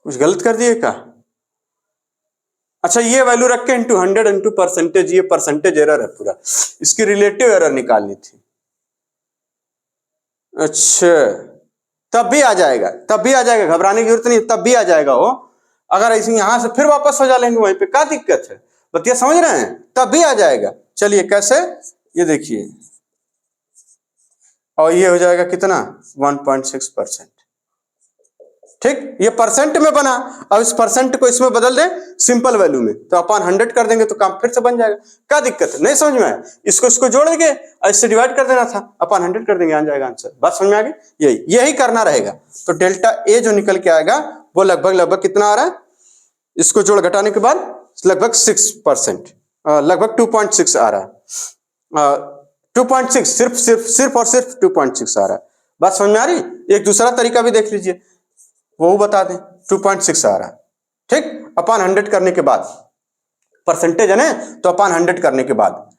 कुछ गलत कर दिए क्या। अच्छा ये वैल्यू रख के इंटू 100 इंटू परसेंटेज, ये परसेंटेज एरर है पूरा, इसकी रिलेटिव एरर निकालनी थी। अच्छा तब भी आ जाएगा, तब भी आ जाएगा, घबराने की जरूरत नहीं, तब भी आ जाएगा वो। अगर ऐसे यहां से फिर वापस हो जा लेंगे वहीं पे, क्या दिक्कत है, बतिया समझ रहे हैं, तब भी आ जाएगा। चलिए कैसे, ये देखिए और ये हो जाएगा कितना 1.6%, ठीक, ये परसेंट में बना। अब इस परसेंट को इसमें बदल दें सिंपल वैल्यू में, तो अपन 100 कर देंगे तो काम फिर से बन जाएगा। क्या दिक्कत है, नहीं समझ में आया, इसको जोड़ देंगे, इससे डिवाइड कर देना था, अपन 100 कर देंगे, आ जाएगा आंसर। बात समझ में आ गई, यही करना रहेगा। तो डेल्टा ए जो निकल के आएगा वो लगभग कितना आ रहा है, इसको जोड़ घटाने के बाद लगभग 6%, लगभग 2.6 आ रहा है, 2.6 सिर्फ और सिर्फ 2.6 आ रहा है। बात समझ में आ रही। एक दूसरा तरीका भी देख लीजिए, वो बता दें 2.6 आ रहा है, ठीक, अपान 100 करने के बाद, परसेंटेज है ना तो अपान 100 करने के बाद,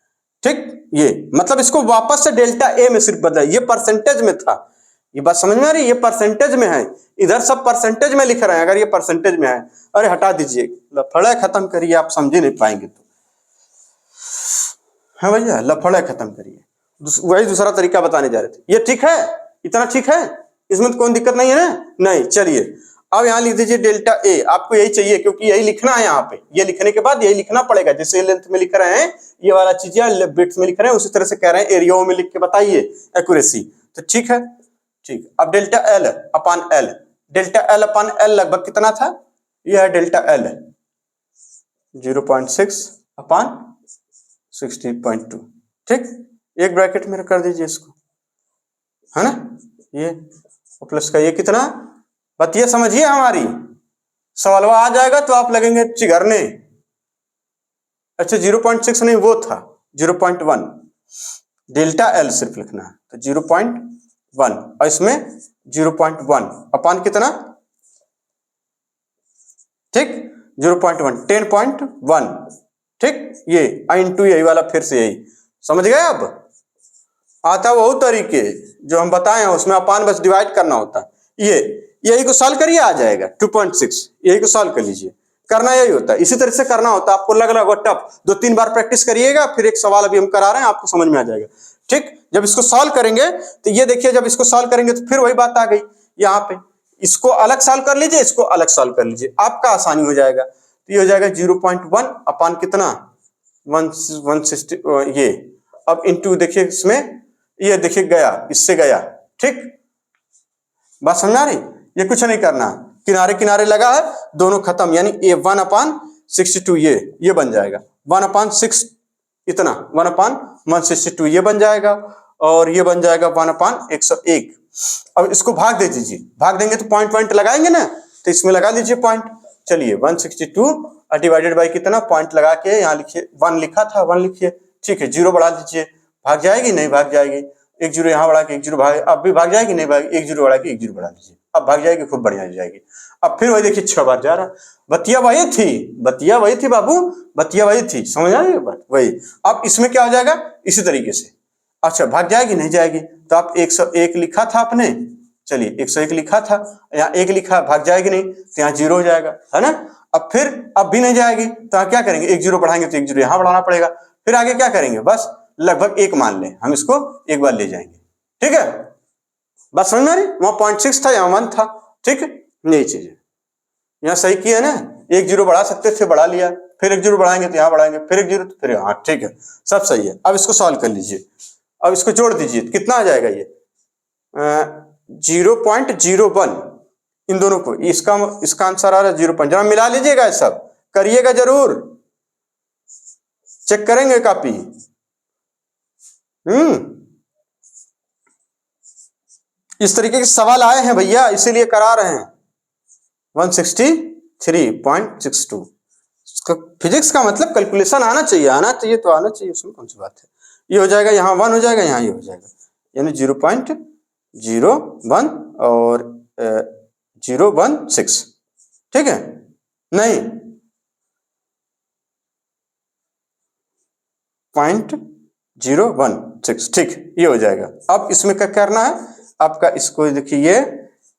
ठीक, ये मतलब इसको वापस से डेल्टा ए में सिर्फ बदला, ये परसेंटेज में था, ये बात समझ में आ रही, ये परसेंटेज में है, इधर सब परसेंटेज में लिख रहे हैं, अगर ये परसेंटेज में है, अरे हटा दीजिए, लफड़ा खत्म करिए, आप समझ नहीं पाएंगे तो, है भैया लफड़ा खत्म करिए। वही दूसरा तरीका बताने जा रहे थे, ये ठीक है, इतना ठीक है, इसमें तो कोई दिक्कत नहीं है ना, नहीं। चलिए अब यहां लिख दीजिए डेल्टा ए, आपको यही चाहिए क्योंकि यही लिखना है यहाँ पे, ये लिखने के बाद यही लिखना पड़ेगा, जैसे लेंथ में लिख रहे हैं ये वाला चीज बिट्स में लिख रहे हैं, उसी तरह से कह रहे हैं एरिया में लिख के बताइए एक्यूरेसी, तो ठीक है, ठीक। अब डेल्टा एल अपान एल, डेल्टा एल अपान एल लगभग कितना था, यह है डेल्टा एल 0.6 अपान 60.2, ठीक, एक ब्रैकेट में कर दीजिए इसको, है ना, ये प्लस का ये कितना, बतिया समझिए हमारी, सवाल आ जाएगा तो आप लगेंगे चिगरने। अच्छा 0.6 नहीं, वो था 0.1, डेल्टा एल सिर्फ लिखना है, तो 0.1 और इसमें 0.1 अपान कितना, ठीक, 0.1 10.1, ठीक। ये इंटू यही वाला फिर से यही, समझ गए। अब आता वो तरीके जो हम बताए हैं, उसमें अपान बस डिवाइड करना होता है। ये यही को सॉल्व करिए, आ जाएगा 2.6, यही को सॉल्व कर लीजिए। करना यही होता है, इसी तरह से करना होता है। आपको लग रहा होगा टफ, 2-3 बार प्रैक्टिस करिएगा, फिर एक सवाल अभी हम करा रहे हैं, आपको समझ में आ जाएगा, ठीक। जब इसको सॉल्व करेंगे तो ये देखिए, जब इसको सॉल्व करेंगे तो फिर वही बात आ गई यहाँ पे। इसको अलग सॉल्व कर लीजिए, इसको अलग सॉल्व कर लीजिए, आपका आसानी हो जाएगा। तो ये हो जाएगा 0.1 अपान कितना 160, ये अब इंटू देखिए इसमें, ये देखिए गया, इससे गया, ठीक। बात समझ आ रही। ये कुछ नहीं करना, किनारे किनारे लगा है, दोनों खत्म, यानी ये 1/62 ये बन जाएगा 1/6, इतना 1/162 ये बन जाएगा, और ये बन जाएगा 1/101। अब इसको भाग दे दीजिए, भाग देंगे तो पॉइंट लगाएंगे ना, तो इसमें लगा दीजिए पॉइंट। चलिए 162 डिवाइडेड बाई कितना, पॉइंट लगा के यहाँ लिखिए, 1 लिखा था 1 लिखिए, ठीक है। 0 बढ़ा दीजिए, भाग जाएगी नहीं भाग जाएगी, 1 0 यहाँ बढ़ा के 1 0 भाग, अब भी भाग जाएगी नहीं भाग, 1 0 बढ़ा के 1 0 बढ़ा दीजिए, अब भाग जाएगी, खूब बढ़िया हो जाएगी। अब फिर वही देखिए 6 बार जा रहा, बतिया वही थी बाबू, बतिया वही थी, समझ आ रही है बात वही। अब इसमें क्या हो जाएगा इसी तरीके से, अच्छा भाग जाएगी नहीं जाएगी, तो आप 101 लिखा था आपने, चलिए 101 लिखा था, यहाँ 1 लिखा, भाग जाएगी नहीं तो यहाँ 0 हो जाएगा, है ना। अब फिर अब भी नहीं जाएगी तो यहाँ क्या करेंगे, 1 0 बढ़ाएंगे तो 1 0 यहाँ बढ़ाना पड़ेगा, फिर आगे क्या करेंगे, बस लगभग 1 मान लें, हम इसको एक बार ले जाएंगे, ठीक है। बस समझ में आ रही, वहां 0.6 था, यहाँ 1 था, ठीक है। यही चीज है, यहाँ सही किया ना, 1 0 बढ़ा सकते थे, बढ़ा लिया, फिर 1 0 बढ़ाएंगे तो यहाँ बढ़ाएंगे, फिर 1 0 तो फिर यहाँ, ठीक है, सब सही है। अब इसको सॉल्व कर लीजिए, अब इसको जोड़ दीजिए, कितना आ जाएगा ये 0.01, इन दोनों को, इसका आंसर आ रहा है 0. जरा मिला लीजिएगा, सब करिएगा जरूर, चेक करेंगे कॉपी। इस तरीके के सवाल आए हैं भैया, इसीलिए करा रहे हैं। 163.62 फिजिक्स का मतलब कैलकुलेशन आना चाहिए तो आना चाहिए, उसमें कौन सी बात है। ये हो जाएगा, यहाँ 1 हो जाएगा, यहाँ ये हो जाएगा, यानी 0.01 और 016, ठीक है। नहीं 0.016, ठीक, ये हो जाएगा। अब इसमें क्या करना है आपका, इसको देखिए ये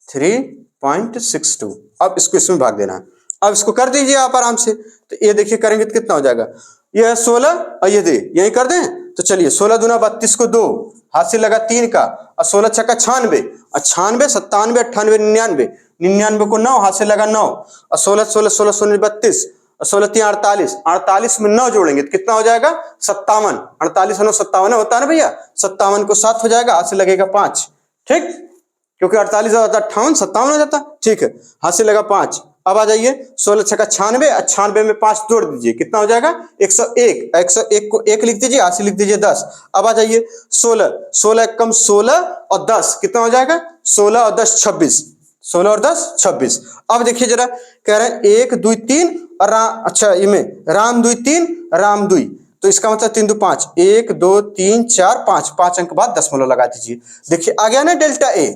3.62, अब इसको इसमें भाग देना है। अब इसको कर दीजिए आप आराम से, तो ये देखिए करेंगे तो कितना हो जाएगा, ये है 16 और ये दे, यही कर दें तो चलिए 16 दूना 32 को 2, हाथ से लगा 3 का, और 16 छक्का 96, और 96 97 98 99, 99 को 9, हाथ से लगा 9, और 16 16 16 16 32, और 16 3 48, 48 में 9 जोड़ेंगे तो कितना हो जाएगा 57, 48 9 57 होता है ना भैया, 57 को 7 हो जाएगा, हाथ से लगेगा 5, ठीक, क्योंकि 48 58 57 हो जाता, ठीक है, हाथ से लगा 5। अब आ जाइए 16 छक्का 96, 96 में 5 जोड़ दीजिए, कितना हो जाएगा 101, 101 को 1 लिख दीजिए, हाथ से लिख दीजिए 10। अब आ जाइए 16 16 कम 16 और 10 कितना हो जाएगा 16 और 10 26, 16 और 10 26। अब देखिए जरा, कह रहे हैं 1 2 3 और राम, अच्छा इनमें राम 2 3 राम 2, तो इसका मतलब 3 2 5, 1 2 3 4 5, 5 अंक बाद दशमलव लगा दीजिए। देखिए आ गया ना डेल्टा ए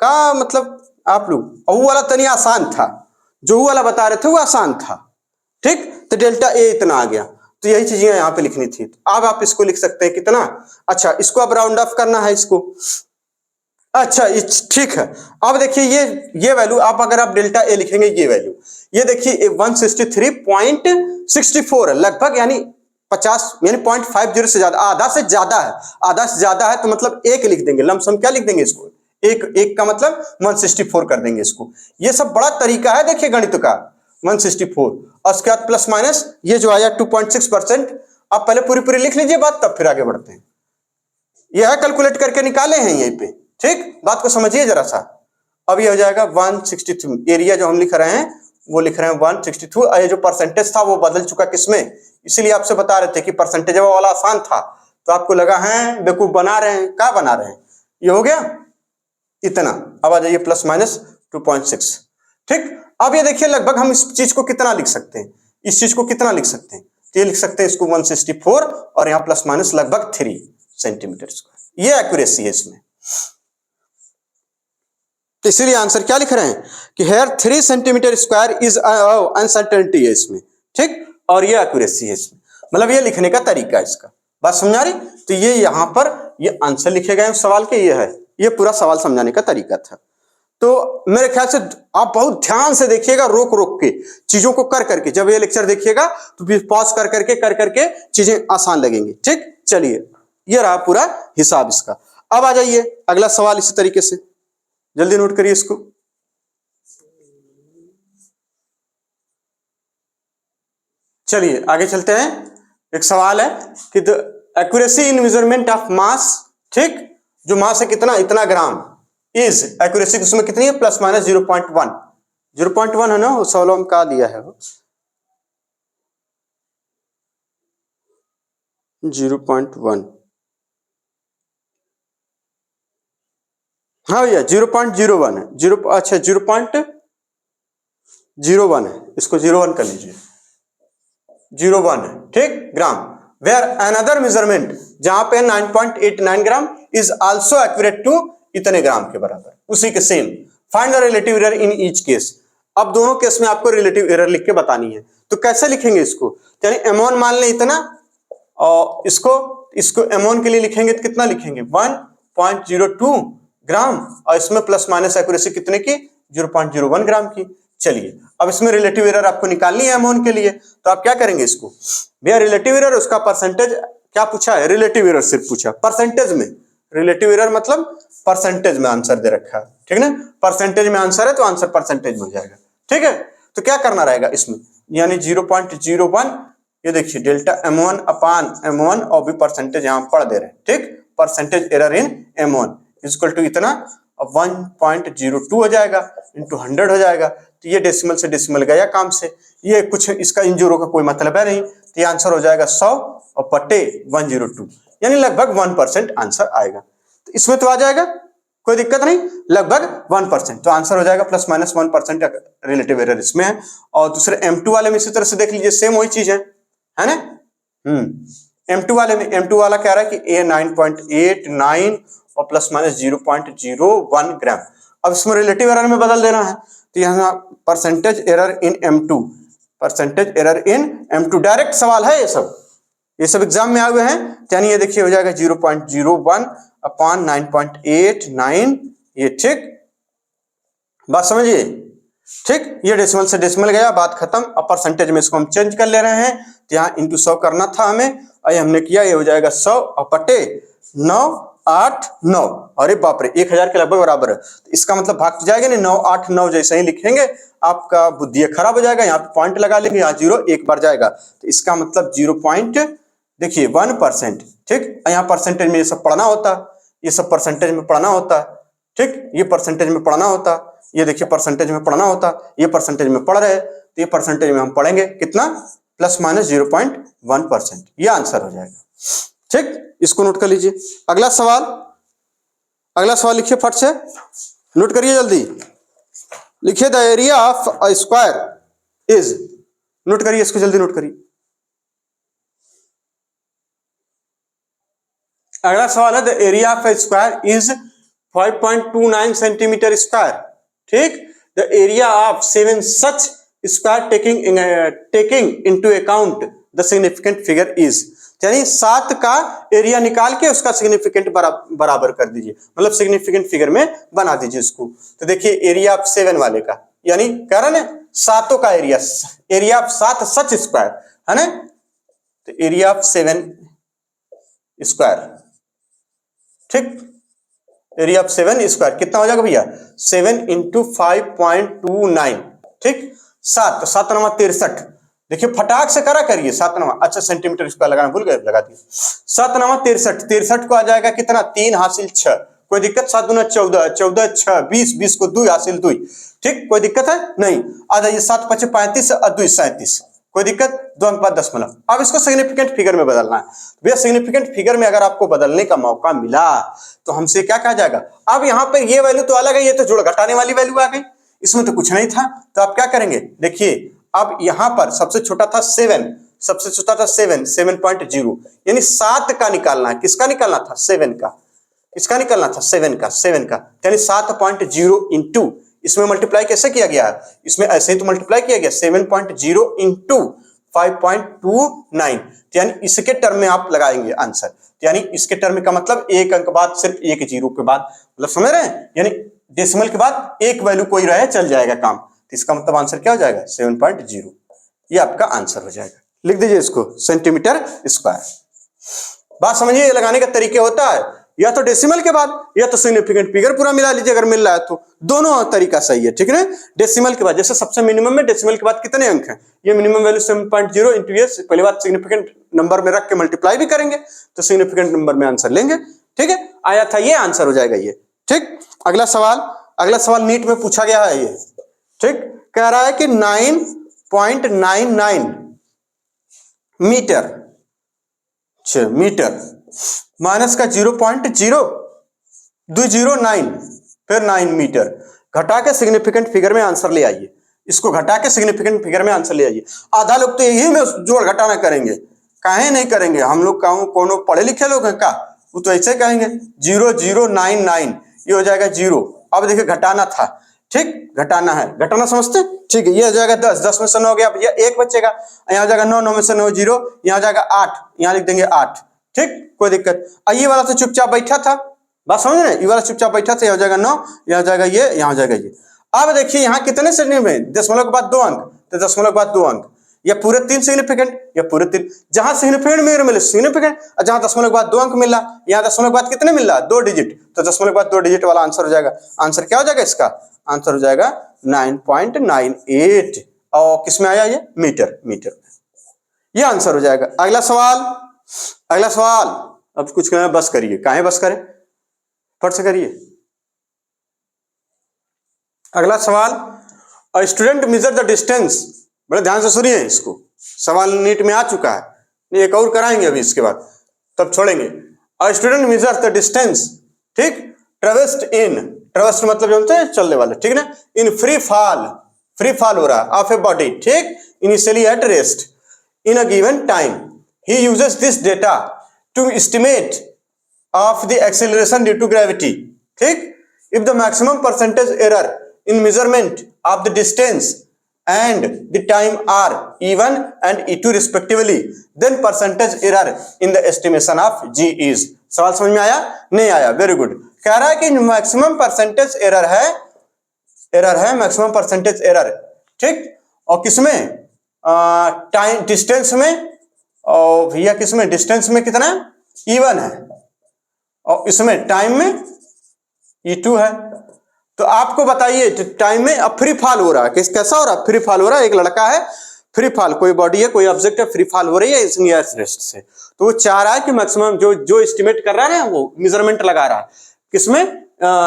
का मतलब, आप लोग वो वाला तनी आसान था, जो वो वाला बता रहे थे वो आसान था, ठीक, तो डेल्टा ए इतना आ गया, तो यही चीजें यहाँ पे लिखनी थी। अब आप इसको लिख सकते हैं कितना, अच्छा इसको अब राउंड ऑफ करना है इसको, अच्छा ठीक है। अब देखिए ये वैल्यू, आप अगर आप डेल्टा ए लिखेंगे, ये वैल्यू ये देखिए 163.64 है लगभग, यानी 50, यानी 0.50 से ज्यादा, आधा से ज्यादा है, आधा से ज्यादा है, तो मतलब 1 लिख देंगे, लमसम क्या लिख देंगे इसको, एक का मतलब 164 कर देंगे इसको। ये सब बड़ा तरीका है देखिए गणित का, 164 और उसके बाद प्लस माइनस ये जो आया 2.6%, आप पहले पूरी लिख लीजिए बात, तब फिर आगे बढ़ते हैं। यह है कैलकुलेट करके निकाले हैं यहीं पे, ठीक, बात को समझिए जरा सा। अब ये हो जाएगा 162, एरिया जो हम लिख रहे हैं वो लिख रहे हैं 162, और ये जो परसेंटेज था वो बदल चुका किसमें, इसीलिए आपसे बता रहे थे कि परसेंटेज वाला आसान था, तो आपको लगा है बेवकूफ बना रहे हैं, क्या बना रहे हैं, ये हो गया इतना। अब आ जाइए प्लस माइनस 2.6, ठीक। अब ये देखिए लगभग हम इस चीज को कितना लिख सकते हैं, इस चीज को कितना लिख सकते हैं, तो ये लिख सकते हैं इसको 164 और यहाँ प्लस माइनस लगभग 3 सेंटीमीटर स्क्वायर, ये एक्यूरेसी है इसमें। तो इसीलिए आंसर क्या लिख रहे हैं कि here 3 centimetre square is uncertainty है इसमें, ठीक, और ये एक्यूरेसी है इसमें, मतलब ये लिखने का तरीका है इसका। बात समझा रही? तो ये यहाँ पर ये आंसर लिखे गए सवाल के, ये है, ये पूरा सवाल समझाने का तरीका था। तो मेरे ख्याल से आप बहुत ध्यान से देखिएगा, रोक रोक के चीजों को कर करके, जब ये लेक्चर देखिएगा तो फिर पॉज कर करके चीजें आसान लगेंगी, ठीक। चलिए, ये रहा पूरा हिसाब इसका। अब आ जाइए अगला सवाल इसी तरीके से, जल्दी नोट करिए इसको। चलिए आगे चलते हैं। एक सवाल है कि the accuracy in measurement of mass, ठीक, जो मास है कितना, इतना ग्राम, इज एक्यूरेसी उसमें कितनी है, प्लस माइनस 0.1, 0.1 है ना, सवालों में कहा दिया है वो 0.1, हाँ भैया 0.01 है, अच्छा 0.01 है, इसको 01 कर लीजिए, 01 है, ठीक, ग्राम। वेयर अनदर मेजरमेंट, जहां पे 9.89 gram is also accurate to इतने ग्राम के बराबर, उसी के same. Find the relative error in each case. अब दोनों केस में आपको रिलेटिव एरर लिख के बतानी है, तो कैसे लिखेंगे इसको, यानी m1 मान लें इतना, और इसको m1 के लिए लिखेंगे तो कितना लिखेंगे, 1.02 ग्राम, और इसमें प्लस माइनस एक्यूरेसी कितने की, 0.01 ग्राम की। चलिए अब इसमें रिलेटिव एरर आपको निकालनी है m1 के लिए, तो आप क्या करेंगे इसको, भैया रिलेटिव एरर उसका परसेंटेज क्या पूछा है, रिलेटिव एरर सिर्फ पूछा, परसेंटेज में, रिलेटिव एरर मतलब परसेंटेज में आंसर दे रखा है, ठीक ना, परसेंटेज में आंसर है तो आंसर परसेंटेज में हो जाएगा, ठीक है। तो क्या करना रहेगा इसमें, यानी 0.01, ये देखिए डेल्टा m1 अपान m1 और भी परसेंटेज यहां पढ़ दे रहे हैं, ठीक, percentage error in m1 equal to इतना, अब 1.02 हो जाएगा इंटू 100 हो जाएगा, तो ये डेसिमल से डेसिमल गया काम से, ये कुछ इसका इन जीरो का कोई मतलब है नहीं, तो ये आंसर हो जाएगा 100 और बटे 102, यानी लगभग 1% आंसर आएगा। तो इसमें तो आ जाएगा, कोई दिक्कत नहीं, लगभग 1%, तो आंसर हो जाएगा प्लस माइनस 1% रिलेटिव एरर इसमें है। और दूसरे M2 वाले में इसी तरह से देख लीजिए, सेम वही चीज है ना। M2 वाले में, M2 वाला कह रहा है कि A 9.89 और प्लस माइनस 0.01 ग्राम। अब इसमें रिलेटिव एरर में बदल देना है, तो यहाँ परसेंटेज एरर इन M2, परसेंटेज एरर इन M2, डायरेक्ट सवाल है ये सब एग्जाम में आए हुए हैं, यानी ये देखिए हो जाएगा 0.01 अपॉन 9.89, ये ठीक, बात समझिए, ठीक, ये डेसिमल से डेसिमल गया, बात खत्म। अब परसेंटेज में इसको हम चेंज कर ले रहे हैं, तो यहाँ इंटू 100 करना था हमें, और हमने किया, ये हो जाएगा 100 और बटे 989, अरे बाप रे 1000 के लगभग बराबर है, तो इसका मतलब भाग तो जाएगा नहीं, 989 जैसे ही लिखेंगे आपका बुद्धि खराब हो जाएगा, यहाँ पे पॉइंट लगा लेंगे, यहाँ 0 एक बार जाएगा, तो इसका मतलब 0. देखिए 1%, ठीक, यहाँ परसेंटेज में ये सब पढ़ना होता, ये सब परसेंटेज में पढ़ना होता, ठीक, ये परसेंटेज में पढ़ना होता, ये देखिए परसेंटेज में पढ़ना होता, ये परसेंटेज में पढ़ रहे, तो ये परसेंटेज में हम पढ़ेंगे कितना, प्लस माइनस 0.1%, ये आंसर हो जाएगा, ठीक, इसको नोट कर लीजिए। अगला सवाल लिखिए फट से, नोट करिए जल्दी, लिखिए the area of a square is, note करिए इसको जल्दी नोट करिए। अगला सवाल है the area of a square is 5.29 centimetre square, ठीक, the area of 7 such square taking into account the significant figure is, यानी 7 का एरिया निकाल के उसका सिग्निफिकेंट बराबर कर दीजिए, मतलब सिग्निफिकेंट फिगर में बना दीजिए इसको। तो देखिए एरिया ऑफ 7 वाले का, यानी कह रहे हैं सातों का एरिया ऑफ 7 सच स्क्वायर है ना, तो एरिया ऑफ 7 स्क्वायर, ठीक, एरिया ऑफ 7 स्क्वायर कितना हो जाएगा भैया, 7 इंटू 5.29, ठीक, 7 7 9 63, देखिए फटाक से करा करिए, 7 9, अच्छा सेंटीमीटर स्क्वायर लगाना भूल गए, लगा दिए, 7 9 63, 63 को आ जाएगा कितना, 3 हासिल 6, कोई दिक्कत, 7 दूना 14, 14 6 20, 20 को 2 हासिल 2, ठीक, कोई दिक्कत है नहीं, आ जाइए 7 5 35 और 2 37, कोई दिक्कत, 2 अंक बाद 10। अब इसको सिग्निफिकेंट फिगर में बदलना है भैया, सिग्निफिकेंट फिगर में अगर आपको बदलने का मौका मिला तो हमसे क्या कहा जाएगा, अब यहाँ पे ये वैल्यू तो अलग है, ये तो जोड़ घटाने वाली वैल्यू आ गई, इसमें तो कुछ नहीं था, तो आप क्या करेंगे, देखिए अब यहां पर सबसे छोटा था 7, सबसे छोटा था 7.0, यानी 7 का निकालना है, किसका निकालना था, 7 का, इसका निकलना था 7 का, 7 का, यानी 7.0 इंटू, इसमें मल्टीप्लाई कैसे किया गया है, इसमें ऐसे ही तो मल्टीप्लाई किया गया 7.0 इंटू 5.29, यानी इसके टर्म में आप लगाएंगे आंसर, यानी इसके टर्म का मतलब एक अंक बाद सिर्फ एक जीरो के बाद, मतलब समझ रहे हैं, यानी डेसिमल के बाद एक वैल्यू कोई रहे चल जाएगा काम, तो इसका मतलब आंसर क्या हो जाएगा 7.0, ये आपका आंसर हो जाएगा। लिख दीजिए इसको सेंटीमीटर स्क्वायर। बात समझिए, ये लगाने का तरीके होता है या तो डेसिमल के बाद या तो सिग्निफिकेंट फिगर पूरा मिला लीजिए अगर मिल रहा है तो, दोनों तरीका सही है, ठीक है ना। डेसिमल के बाद जैसे सबसे मिनिमम में डेसिमल के बाद कितने अंक हैं, ये मिनिमम वैल्यू 7.0 इंटू ये पहली बात सिग्निफिकेंट नंबर में रख के मल्टीप्लाई भी करेंगे तो सिग्निफिकेंट नंबर में आंसर लेंगे, ठीक है। आया था ये आंसर हो जाएगा ये, ठीक। अगला सवाल नीट में पूछा गया है ये, ठीक। कह रहा है कि 9.99 मीटर माइनस का 0.0209 फिर 9 मीटर घटा के सिग्निफिकेंट फिगर में आंसर ले आइए। इसको घटा के सिग्निफिकेंट फिगर में आंसर ले आइए। आधा लोग तो यही में जोड़ घटाना करेंगे, काहे नहीं करेंगे, हम लोग कोनो पढ़े लिखे लोग हैं का, वो तो ऐसे कहेंगे 0099 ये हो जाएगा 0। अब देखिए घटाना था, ठीक, घटाना है, घटाना समझते, ठीक है। ये हो जाएगा 10 में से 9 गया, भैया 1 बचेगा, यहाँ हो जाएगा 9 में से 9 0, यहाँ हो जाएगा 8, यहाँ लिख देंगे 8, ठीक, कोई दिक्कत। ये वाला तो चुपचाप बैठा था, बात समझ रहे हैं, ये वाला चुपचाप बैठा था, यहाँ हो जाएगा 9, यहाँ हो जाएगा ये, यहाँ हो जाएगा ये। अब देखिए यहाँ कितने श्रेणी में, दशमलव के बाद 2 अंक, तो दशमलव के बाद 2 अंक, या पूरे 3 सिग्निफिकेंट या पूरे 3, जहां सिग्निफिकेंट में मिले सिग्निफिकेंट, और जहां दशमलव के बाद 2 अंक मिल रहा, यहाँ दशमलव के बाद कितने मिल रहा 2 डिजिट, तो दशमलव के बाद 2 डिजिट वाला आंसर हो जाएगा। आंसर क्या हो जाएगा इसका, आंसर हो जाएगा 9.98, और किसमें आया ये, मीटर में, ये आंसर हो जाएगा। अगला सवाल, अब कुछ कहना बस करिए, काहे बस करें, फट से करिए। अगला सवाल, a student measure the distance, बड़े ध्यान से सुनिए इसको, सवाल नीट में आ चुका है, नहीं एक और कराएंगे अभी इसके बाद, तब छोड़ेंगे। A student measure the distance, ठीक, ट्रेवर्स्ड मतलब जानते हैं चलने वाले, ठीक ना, इन फ्री फॉल हो रहा ऑफ ए बॉडी, ठीक, initially at rest in a given time, he uses this data to estimate of the acceleration due to gravity, ठीक। if the maximum percentage error in measurement of the distance and the time are E1 and E2 respectively, then percentage error in the estimation of G is। सवाल समझ में आया, नहीं आया, very good. कह रहा है कि मैक्सिमम परसेंटेज एरर है मैक्सिमम परसेंटेज एरर, ठीक, और किसमें, टाइम डिस्टेंस में, और भैया किसमें, डिस्टेंस में कितना E1 है, और इसमें टाइम में E2 है। तो आपको बताइए टाइम में अब फ्री फॉल हो रहा है, कैसा हो रहा है, फ्री फॉल हो रहा है, एक लड़का है फ्री फॉल, कोई बॉडी है कोई ऑब्जेक्ट है फ्री फॉल हो रही है नियर रेस्ट से, तो वो चाह रहा है कि मैक्सिमम जो एस्टिमेट कर रहा है वो मेजरमेंट लगा रहा है किसमें,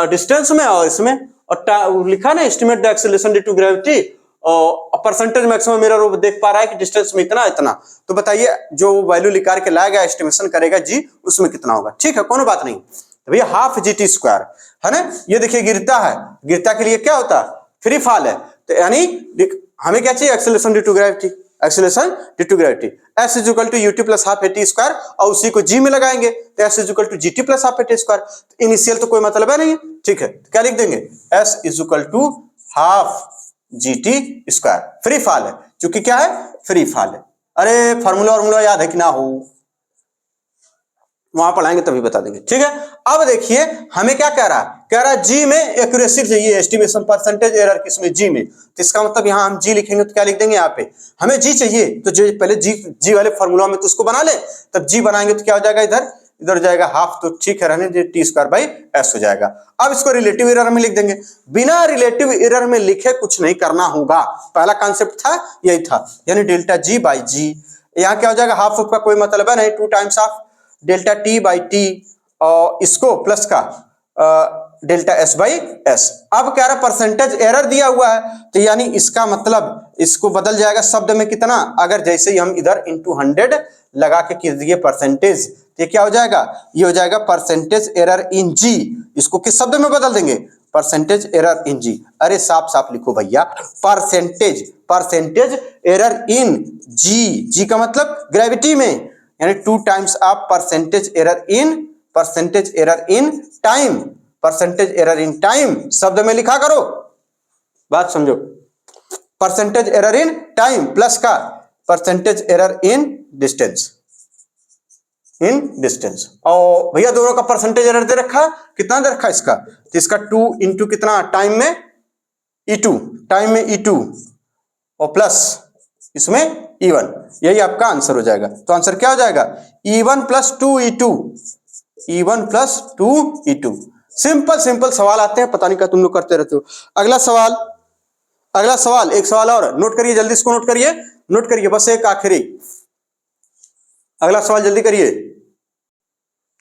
डिस्टेंस में और इसमें, और लिखा ना estimate the acceleration due to gravity, और परसेंटेज मैक्सिमम एरर वो देख पा रहा है कि डिस्टेंस में इतना, तो बताइए जो वैल्यू निकाल के लाएगा एस्टिमेशन करेगा जी उसमें कितना होगा, ठीक है, कोनो बात नहीं। तो भैया हाफ GT स्क्वायर है ना, ये देखिए गिरता के लिए क्या होता है, फ्री फॉल है, तो यानी हमें क्या चाहिए, acceleration due to gravity, S equal to UT plus half AT square, और उसी को G में लगाएंगे तो S equal to GT plus half AT square, initial तो कोई मतलब है नहीं, ठीक है, क्या लिख देंगे, S equal to half GT square, free fall है, क्योंकि क्या है, फ्री फॉल है। अरे फार्मूला याद है कि ना हो, वहां पढ़ाएंगे तभी बता देंगे, ठीक है। अब देखिए हमें क्या कह रहा है जी में एक्यूरेसी चाहिए, एस्टिमेशन परसेंटेज एरर किसमें, जी में, तो इसका मतलब यहाँ हम जी लिखेंगे तो क्या लिख देंगे, यहाँ पे हमें जी चाहिए तो जो पहले जी वाले फार्मूला में तो उसको बना ले, तब जी बनाएंगे तो क्या हो जाएगा, इधर जाएगा हाफ, तो ठीक है रहने T स्क्वायर बाई S हो जाएगा। अब इसको रिलेटिव एरर में लिख देंगे, बिना रिलेटिव एरर में लिखे कुछ नहीं करना होगा, पहला कॉन्सेप्ट था यही था, यानी डेल्टा G बाई G, यहाँ क्या हो जाएगा, हाफ का कोई मतलब है नहीं, 2 times of delta T by T, और इसको प्लस का डेल्टा S बाई S। अब कह रहा परसेंटेज एरर दिया हुआ है, तो यानी इसका मतलब इसको बदल जाएगा शब्द में कितना, अगर जैसे ही हम इधर इंटू 100 लगा के कर दिए परसेंटेज, तो क्या हो जाएगा, ये हो जाएगा परसेंटेज एरर इन G, इसको किस शब्द में बदल देंगे, परसेंटेज एरर इन G। अरे साफ लिखो भैया, परसेंटेज एरर इन G का मतलब ग्रेविटी में, यानी 2 times of percentage error in percentage error in time, percentage error in time शब्द में लिखा करो, बात समझो। Percentage error in time plus का percentage error in distance, in distance. और भैया दोनों का परसेंटेज एरर दे रखा, कितना दे रखा इसका, तो इसका 2 इंटू कितना टाइम में E2, टाइम में E2 और प्लस इसमें E1, यही आपका आंसर हो जाएगा। तो आंसर क्या हो जाएगा, E1 plus 2E2, E1 plus 2E2। Simple simple सवाल आते हैं, पता नहीं क्या तुम लोग करते रहते हो। अगला सवाल, अगला सवाल, एक सवाल और नोट करिए, जल्दी इसको नोट करिए, नोट करिए, बस एक आखिरी अगला सवाल जल्दी करिए।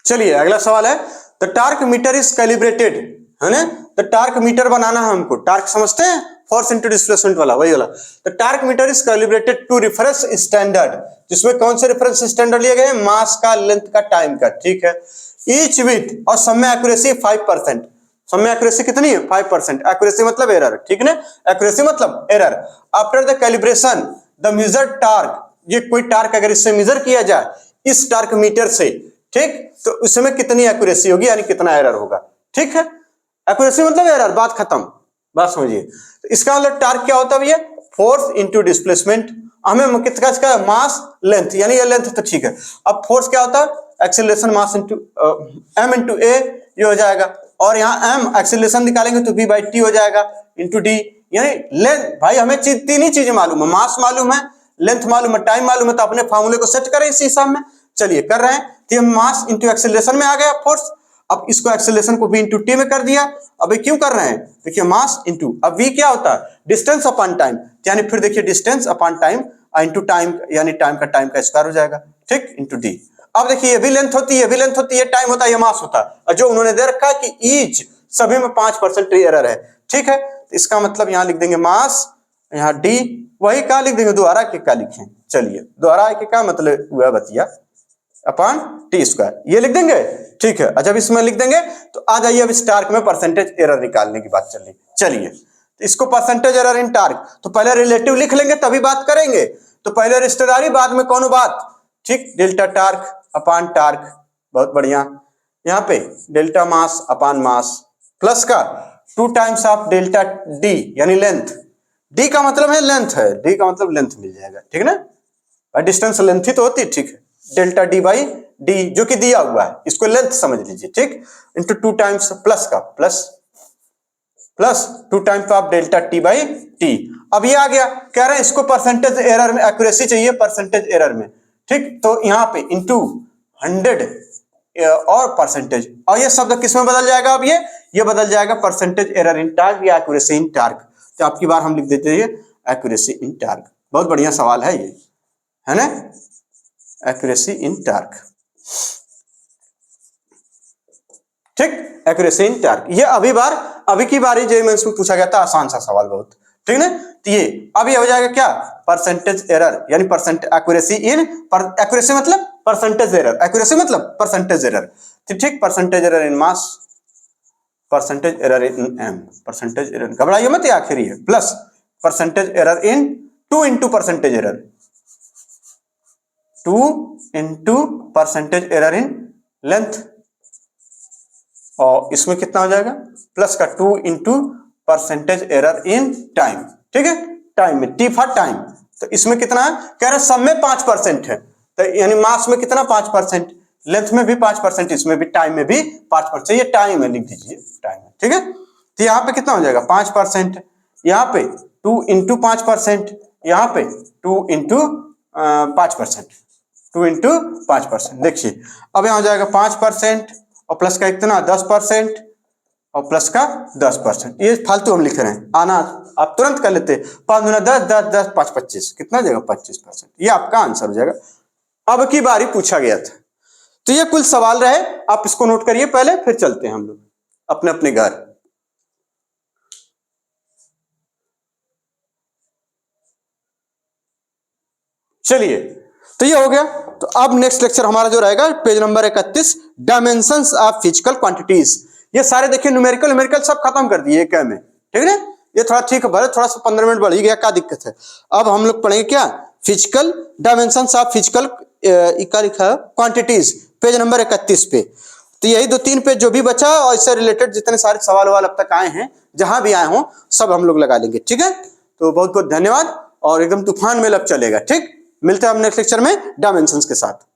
चलिए अगला सवाल है, the torque metre is calibrated, है ना, द टार्क मीटर बनाना है हमको, टार्क समझते हैं, फोर्स इनटू डिस्प्लेसमेंट वाला, वही वाला। The torque metre is calibrated to reference standard, जिसमें कौन से रेफरेंस स्टैंडर्ड लिए गए हैं, मास का, लेंथ का, टाइम का, ठीक है। ईच विथ और समय एक्यूरेसी 5%, समय एक्यूरेसी कितनी है 5%, एक्यूरेसी मतलब एरर, ठीक है ना, एक्यूरेसी मतलब error. After the calibration the measured torque, ये कोई टार्क अगर इससे मेजर किया जाए इस टार्क मीटर से, ठीक, तो उसमें कितनी एक्यूरेसी होगी, यानी कितना एरर होगा, ठीक है। एक्यूरेसी मतलब एरर, बात खत्म, बात समझिए। तो इसका मतलब टार्क क्या होता है भैया, फोर्स इनटू डिस्प्लेसमेंट, हमें कितना इसका मास लेंथ, यानी ये लेंथ तो ठीक है। अब फोर्स क्या होता है, acceleration mass into m into a, ये हो जाएगा। और यहाँ m एक्सीलरेशन निकालेंगे तो v बाई टी हो जाएगा इनटू d, यानी लेंथ। भाई हमें तीन ही चीजें मालूम है, मास मालूम है, लेंथ मालूम है, टाइम मालूम है, तो अपने फार्मूले को सेट करें इस हिसाब में। चलिए कर रहे हैं, तो मास इंटू एक्सेलरेशन में आ गया फोर्स। अब इसको एक्सेलरेशन को v इंटू टी में कर दिया। अब ये क्यों कर रहे हैं, देखिए मास इंटू, अब v क्या होता है, डिस्टेंस अपॉन टाइम, यानी फिर देखिए distance upon time into time, यानी टाइम का स्क्वायर हो जाएगा, ठीक, इंटू डी। अब देखिए ये भी लेंथ होती है, ये भी लेंथ होती है, टाइम होता है, ये मास होता है। और जो उन्होंने दे रखा है कि ईच सभी में 5% एरर है, ठीक है। तो इसका मतलब यहाँ लिख देंगे मास, यहाँ डी, वही क्या लिख देंगे, दोबारा के क्या लिखें, चलिए दोबारा के क्या मतलब हुआ बतिया, अपॉन टी स्क्वायर, ये लिख देंगे, ठीक है। जब इसमें लिख देंगे तो आ जाइए अब इस टार्क में परसेंटेज एरर निकालने की बात चल रही। चलिए तो इसको परसेंटेज एरर इन टार्क, तो पहले रिलेटिव लिख लेंगे तभी बात करेंगे, तो पहले रिश्तेदारी बाद में कौन बात, ठीक। डेल्टा टार्क अपॉन टार्क, बहुत बढ़िया। यहाँ पे delta mass upon mass plus का 2 टाइम्स ऑफ डेल्टा डी, यानी लेंथ, डी का मतलब है लेंथ है, डी का मतलब लेंथ मिल जाएगा, ठीक है ना, डिस्टेंस लेंथ ही तो होती है, ठीक है। डेल्टा डी बाई डी जो कि दिया हुआ है, इसको लेंथ समझ लीजिए, ठीक, इंटू 2 टाइम्स प्लस का plus 2 times of delta T by T. अब ये आ गया, कह रहे हैं इसको परसेंटेज एरर में एक्यूरेसी चाहिए, परसेंटेज एरर में, ठीक। तो यहाँ पे इंटू 100 और परसेंटेज, और ये शब्द किस में बदल जाएगा, अब ये बदल जाएगा परसेंटेज एरर इन टार्क या एक्यूरेसी इन टार्क। तो आपकी बार हम लिख देते हैं एक्यूरेसी इन टार्क। बहुत बढ़िया सवाल है ये, है ना, एक्यूरेसी इन टार्क, ठीक, एक्यूरेसी इन टार्क। ये अभी की बारी जेईई मेंस में पूछा गया था, आसान सा सवाल बहुत, ठीक है ना। तो ये अब ये हो जाएगा क्या, परसेंटेज एरर, यानी परसेंट एक्यूरेसी इन, एक्यूरेसी मतलब परसेंटेज एरर, एक्यूरेसी मतलब परसेंटेज एरर, ठीक। Percentage error in mass, percentage error in M, percentage error, घबराइए मत, आखिरी है, plus percentage error in 2 into percentage error, 2 into percentage error in length, और इसमें कितना हो जाएगा, प्लस का 2 into percentage error in time, ठीक है, टाइम में, टी फॉर टाइम। तो इसमें कितना है, कह रहे सब में 5% है, तो यानी मास में कितना 5%, लेंथ में भी 5%, इसमें भी, टाइम में भी 5%, ये टाइम है, लिख दीजिए टाइम है, ठीक है। तो यहाँ पे कितना हो जाएगा 5%, यहाँ पे 2 इंटू 5%, यहाँ पे 2 इंटू 5%, 2 इंटू 5%। देखिए अब यहाँ हो जाएगा 5% और प्लस का कितना 10% और प्लस का 10%, ये फालतू हम लिख रहे हैं, आना आप तुरंत कर लेते, 5 दूना 10, 10 10 5 25, कितना हो जाएगा 25%, ये आपका आंसर हो जाएगा। अब की बारी पूछा गया था, तो ये कुल सवाल रहे, आप इसको नोट करिए पहले, फिर चलते हैं हम लोग अपने अपने घर। चलिए तो ये हो गया। तो अब नेक्स्ट लेक्चर हमारा जो रहेगा page number 31, dimensions of physical quantities. ये सारे देखिए न्यूमेरिकल सब खत्म कर दिए क्या में, ठीक है ना। ये थोड़ा ठीक है, भले थोड़ा सा 15 मिनट बढ़ ही गया, क्या दिक्कत है। अब हम लोग पढ़ेंगे क्या, फिजिकल डायमेंशंस ऑफ फिजिकल क्या लिखा है, क्वांटिटीज, पेज नंबर 31 पे। तो यही 2-3 पेज जो भी बचा और इससे रिलेटेड जितने सारे सवाल वाल अब तक आए हैं, जहां भी आए हों, सब हम लोग लगा लेंगे। ठीक है, तो बहुत बहुत धन्यवाद और एकदम तूफान में लब चलेगा। ठीक, मिलते हैं हम नेक्स्ट लेक्चर में डायमेंशंस के साथ।